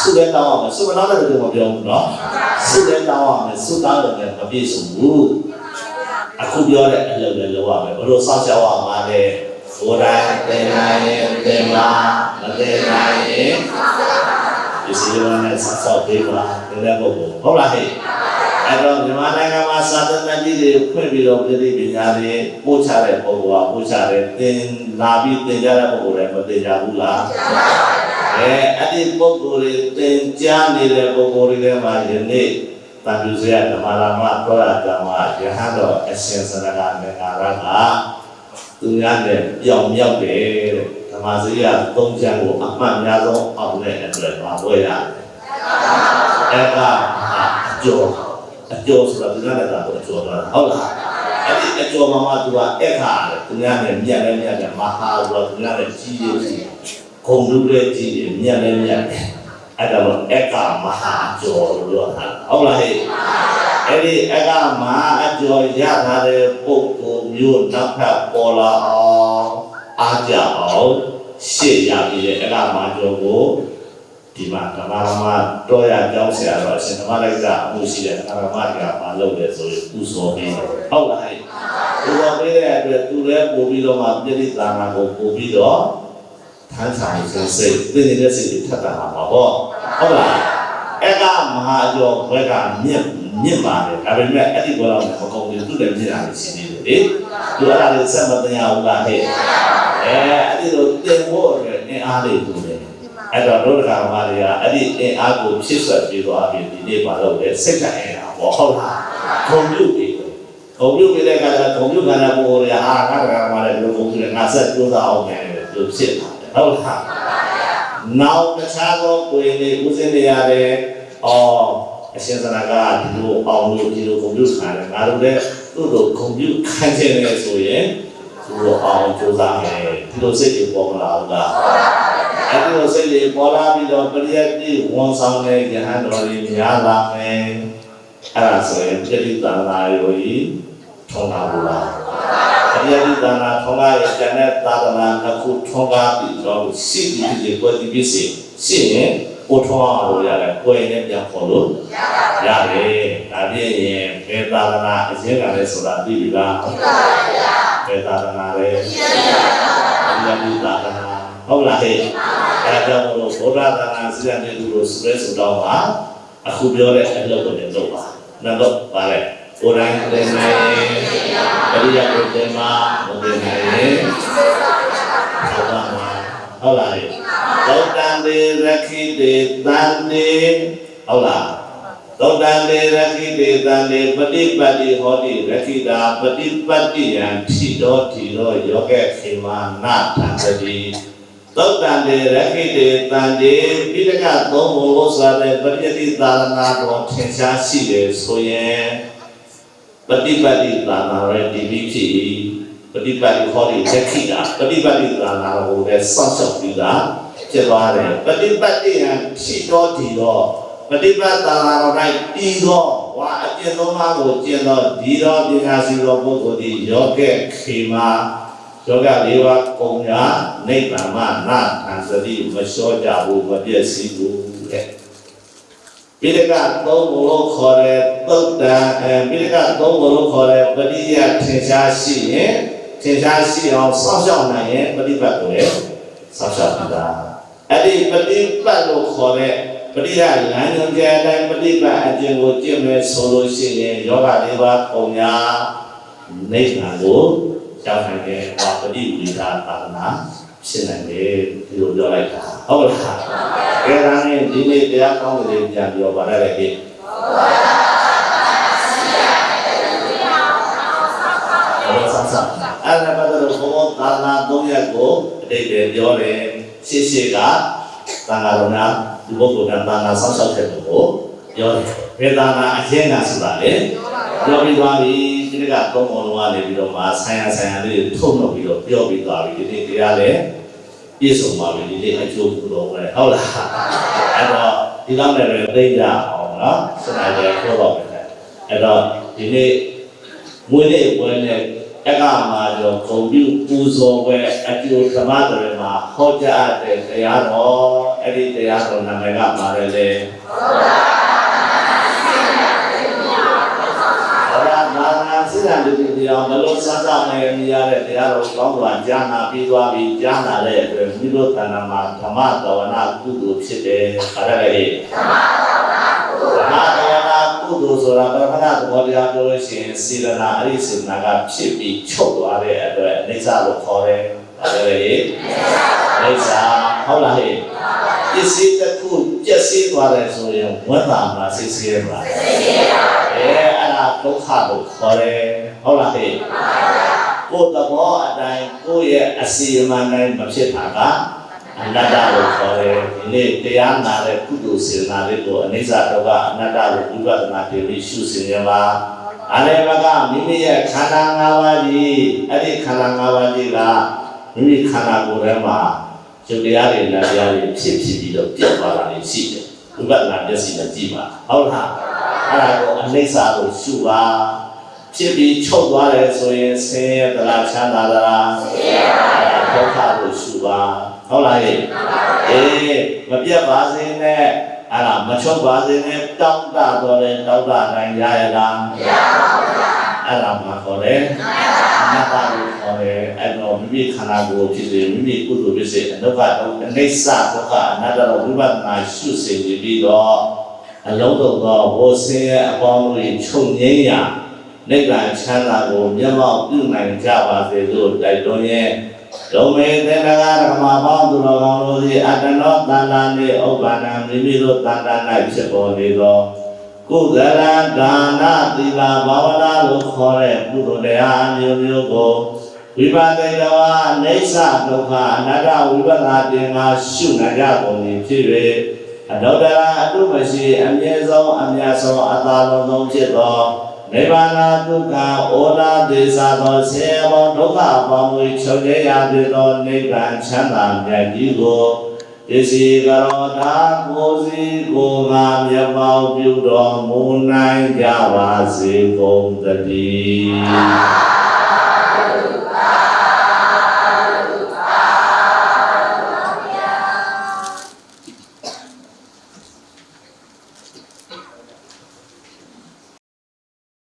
ဆုတဲ့တောင်းအောင်ဆုမတောင်းတဲ့လူမပြောဘူးနော်ဆုတဲ့တောင်းအောင်ဆုတောင်းတယ်မပြည့်စုံဘူးအခုပြောတဲ့အလုပ်လည်းလုပ်ရမယ်ဘယ်လိုစောင့်ရှောက်ရမှာလဲကိုယ်တိုင်သင်နိုင်ရင်သင်ပါမသင်နိုင်ရင်ဒီစီဝါနဲ့ဆောက်ပေးပါတဲ့ပုဂ္ဂိုလ်ဟုတ်လားဟဲ့အဲ့တော့မြန်မာနိုင်ငံမှာစာသင်တန်းကြီးတွေဖွင့်ပြီးတော့ပြည်ပညာတွေပို့ချတဲ့ပုဂ္ဂိုလ်ကပို့ချတယ်သင်လာပြီးသင်ကြတဲ့ပုဂ္ဂိုလ်တွေမသင်ကြဘူးလားအဲ့ဒီပုဂ္ဂိုလ်တွေသင်ကြားနေတဲ့ပုဂ္ဂိုလ်တွေထဲမှာယနေ့တန်ပြုစရာဓမ္မလာမတော်ရကမှာယဟန်တော်အရှင်စရကမေငါရကသူများနဲ့ပြောင်မြောက်တယ်တဲ့ဓမ္မစရိယ3ချမ်းကိုအမှတ်များဆုံးအောင်တဲ့အတွက်ပါပွဲရတယ် အကျော်ဆိုတာဒီကနေ့ကတော့အကျော်တော့ဟုတ်လားအဲ့ဒီအကျော်မှာသူကအခါတယ်သူများနဲ့မြတ်လဲမြတ်တယ်မဟာဆိုတော့သူများနဲ့ကြီးကြီးခုံလူတဲ့ကြီးမြတ်လဲမြတ်တယ်အဲ့ဒါတော့အခါမဟာကျော်လို့ပြောတာဟုတ်လားဟဲ့အဲ့ဒီအခါမဟာအကျော်ရထားတဲ့ပုဂ္ဂိုလ်မျိုးနောက်ထပ်ပေါ်လာအောင်အားကြအောင်ရှေ့ရပြီးတဲ့အခါမကျော်ကိုဒီမှာဓမ္မတော်ရကြောင်းဆရာတော်အရှင်ဓမ္မလိုက်ကအမှုရှိတဲ့ဓမ္မကမလုပ်တယ်ဆိုရင်ဥစောပြီးဟုတ်လားဟဲ့ဥစောပြီးတဲ့အတွက်သူလည်းပို့ပြီးတော့မှပြည့်စုံတာကိုပို့ပြီးတော့ထမ်းဆောင်စိတ်သိနေတဲ့စိတ်တွေထပ်တာပါပေါ့ဟုတ်လားအဲ့ကမဟာကျော်ဘက်ကမြင့်ပါတယ်ဒါပေမဲ့အဲ့ဒီဘောတော့မကုန်ဘူးသူလည်းမြင့်တာရှိနေတယ်လေသူအဲ့ဒါလေးဆက်မတင်ရဘူးလားဟဲ့အဲ့ဒီလိုတင်ဖို့အတွက်အင်အားလေးတူတယ်အဲ့တော့ဒုက္ခမာတွေကအဲ့ဒီအင်အားကိုဖြစ်ဆွဲပြီးတော့အပြင်ဒီနေ့ပါလို့လေစိတ်ကအင်အားပေါ့ဟုတ်လားဂုံပြုတ်ပြီးတဲ့အခါကျဂုံပြုတ်ခန္ဓာကိုယ်ရအားကမာတဲ့လူဂုံပြုတ်ငါဆက်ကြိုးစားအောင်မယ်လို့ဖြစ်တာဟုတ်လားနောက်တခြားသောကိုယ်လေးဦးစင်းနေရတယ်အရှင်သနာကဒီလိုအောင်လို့ဒီလိုဂုံပြုတ်ခံတယ်ငါတို့လည်းသူ့လိုဂုံပြုတ်ခံခြင်းနဲ့ဆိုရင်သူ့လိုအောင်ကြိုးစားမယ်ဒီလိုစိတ်တွေပေါ်လာအောင်လားအဲ့ဒီလိုစိတ်တွေပေါ်လာပြီးတော့ပရိယတ်တိဝန်ဆောင်တဲ့ယဟန်တော်တွေများလာမယ်အဲ့ဒါဆိုရင်ပြတိတန္တာရောကြီးထုံးတာဘူးလားပရိယတ်တိတန္တာထုံးတာရဲ့ကျန်တဲ့သာသနာတစ်ခုထုံးတာပြီးတော့ရှိပြီးကိုယ်ဒီပစ္စည်းရှိရင်ကိုထုံးအောင်လို့ရတယ်ကိုယ်နဲ့ပြန်ခေါ်လို့ရတယ်ဒါပြည့်ရင်ဘယ်သာသနာအရှင်းကလည်းဆိုတာသိပြီလားသိပါပါဗျာဘယ်သာသနာလဲပရိယတ်တိသာသနာဟုတ်လားဟဲ့အဲ့ဒါကြောင့်မို့ဗုဒ္ဓသာသနာစည်းတဲ့သူတို့စရဲဆိုတော့ဟာအခုပြောတဲ့အလုပ်ကိုလည်းလုပ်ပါနောက်တော့ပါလေကိုယ်တိုင်တင်နေပရိယတ်ကိုတင်မှာမတင်နိုင်ရင်ဟုတ်ပါမှာဟုတ်လားဟဲ့သောတန်တေရခိတေတန်တေဟုတ်လားသောတန်တေရခိတေတန်တေပฏิပတ်တိဟောတိရခိတာပฏิပတ်တိယံထိတော်ထီတော်ယောဂေခေမနာထံတိသောတန်တေရခိတေတန်တေပိဋကသုံးဖို့လို့ဆိုတဲ့ပရိယတိသာသနာတော်ထင်ရှားရှိတယ်ဆိုရင်ပฏิပတ်တိသာသနာရဲ့ဒီပြီးဖြစ်ပฏิပတ်တိခေါ်တဲ့လက်ခိတာပฏิပတ်တိသာသနာကိုလည်းစောင့်ရှောက်ပြီးတာဖြစ်သွားတယ်ပฏิပတ်တိယံရှိတော်ဒီတော့ပฏิပတ်သာသနာတော်၌ပြီးတော့ဝါအကျဉ်းသုံးပါးကိုကျင့်တော့ဒီတော့ပညာရှိတော်ပုဂ္ဂိုလ်ဒီယောဂေခေမယောဂလေးပါးကုန်ရာနိဗ္ဗာန်မှာနာထံသတိမလျှော့ကြဘူးမပြည့်စည်ဘူးတဲ့ပိဋကသုံးဘုလို့ခေါ်တဲ့သုတ်တံပိဋကသုံးဘုလို့ခေါ်တဲ့ပရိယတ်ထင်ရှားရှိရင်ထင်ရှားရှိအောင်စောင့်ရှောက်နိုင်ရင်ပฏิပတ်ကိုလည်းစောင့်ရှောက်ပြီးသားအဲ့ဒီပฏิပတ်လို့ခေါ်တဲ့ပရိယတ်လမ်းညွှန်ချက်အတိုင်းပฏิပတ်အကျင့်ကိုကျင့်မယ်ဆိုလို့ရှိရင်ယောဂလေးပါးကုန်ရာနိဗ္ဗာန်ကိုရောက်နိုင်တဲ့ဝါပฏิဝိဒါသာသနာဖြစ်နိုင်တယ်ဒီလိုပြောလိုက်တာဟုတ်လားကဲဒါနဲ့ဒီနေ့တရားကောင်းတဲ့ပြန်ပြောပါလိုက်လေဟုတ်ဆန်းဆန်းအဲ့ဒါကတော့ဘုံသာသနာ၃ရက်ကိုအတိတ်ပဲပြောတယ်ရှေ့ရှေ့ကသံဃာတော်များဒီဘုရားသာသနာဆောက်ရှောက်တဲ့ကိုပြောတယ်ဘယ်သာသနာအကျဉ်းကဆိုတာလေပြောပြီးသွားပြီဒီကသုံးပုံလုံးကနေပြီးတော့မှဆိုင်ရာလေးတွေထုတ်လုပ်ပြီးတော့ပြောပြီးသွားပြီဒီနေ့တရားလည်းပြည့်စုံပါပြီဒီနေ့အကျိုးပြုတော့ပဲဟုတ်လားအဲ့တော့ဒီလောက်လည်းပဲသိကြအောင်နော်စနေတယ်ပြောတော့မယ်အဲ့တော့ဒီနေ့မွေးနေ့ပွဲနဲ့အကမှာတော့ဂုံပြုပူဇော်ပွဲအကျိုးဓမ္မတွေမှာဟောကြားတဲ့တရားတော်အဲ့ဒီတရားတော်နာမည်ကပါတယ်လေစိတ်ဓာတ်တွေတရားဘလို့စသနေရတဲ့တရားတော်ကောင်းစွာကြားနာပြီးသွားပြီးကြားနာတဲ့အတွက်မိတို့တဏ္ဍာမှာဓမ္မတဝနာကုသိုလ်ဖြစ်တယ်ခါရလေဓမ္မတဝနာကုသိုလ်ဆိုတာပရမတ္ထသဘောတရားပြောလို့ရှိရင်စေတနာအရိစေတနာကဖြစ်ပြီးချုပ်သွားတဲ့အတွက်အိဋ္ဌလို့ခေါ်တယ်ခါရလေအိဋ္ဌဟုတ်လားဟဲ့ပစ္စည်းတစ်ခုပြည့်စည်သွားတယ်ဆိုရင်ဝတ်တာမှာစိတ်ဆင်းပါအဲ့ဒါဒုက္ခလို့ခေါ်တယ်ဟုတ်လားဟဲ့ကိုယ်သဘောအတိုင်းကိုယ့်ရဲ့အစီအမံတိုင်းမဖြစ်တာကအ အနတ္တလို့ခေါ်တယ်ဒီနေ့တရားနာတဲ့ကုသိုလ်စေနာလေးကိုအနိစ္စဒုက္ခအနတ္တလို့ဝိပဿနာတည်ပြီးရှုစင်ရပါအရေဘကမိမိရဲ့ခန္ဓာ၅ပါးကြီးအဲ့ဒီခန္ဓာ၅ပါးကြီးကမိမိခန္ဓာကိုယ်ထဲမှာကျုပ်တရားတွေနာတရားတွေဖြစ်ပြီးတော့ပြတ်သွားတာတွေရှိတယ်ဝိပဿနာမျက်စိနဲ့ကြည့်ပါဟုတ်လားအဲ့ဒါကိုအနိစ္စလို့ရှုပါဖြစ်ပြီးချုပ်သွားတယ်ဆိုရင်ဆင်းရဲသလားချမ်းသာသလားဆင်းရဲပါဘူးဒုက္ခလို့ရှုပါဟုတ်လားဟဲ့မပြတ်ပါစေနဲ့အဲ့ဒါမချုပ်ပါစေနဲ့တောက်တာတော့လေတောက်တာတိုင်းရရလားမရပါဘူးအဲ့ဒါမှခေါ်တယ်အနတ္တလို့ခေါ်တယ်အဲ့တော့မိမိခန္ဓာကိုယ်ဖြစ်စေမိမိကုသိုလ်ဖြစ်စေအနုဘဒုက္ခအနိစ္စဒုက္ခအနတ္တလို့ဝိပဿနာရှုစေပြီးတော့အလုံးစုံသောဝဆင်းရဲအပေါင်းတို့ချုပ်ငြိမ်းရာနိဗ္ဗာန်ချမ်းသာကိုမျက်မှောက်ပြုနိုင်ကြပါစေလို့တိုက်တွန်းရဲ့ဒုမေသေနဂရမပေါင်းသူတော်ကောင်းတို့သည်အတ္တနောတဏ္ဍာနေဥပ္ပါဒံမိမိတို့တဏ္ဍာ၌ဖြစ်ပေါ်နေသောကုသလဒါနသီလဘာဝနာလို့ခေါ်တဲ့ကုသိုလ်တရားမျိုးမျိုးကိုဝိပဿနာတော်အိဋ္ဌဒုက္ခအနတ္တဝိပဿနာတင်ငါရှုနိုင်ကြကုန်၏ဖြစ်၍အတောတရာအတုမရှိအမြဲဆုံးအမြတ်ဆုံးအသာလုံးဆုံးဖြစ်သောနိဗ္ဗာန်ဒုက္ခဩနာဒေသသောဆင်းရဲသောဒုက္ခအပေါင်းကိုချုပ်ငြိမ်းရဖြစ်သောနိဗ္ဗာန်ချမ်းသာမြတ်ကြီးကိုပစ္စည်းကရောဓာကိုစီကိုငါမျက်မှောက်ပြုတော်မူနိုင်ကြပါစေကုန်သတည်း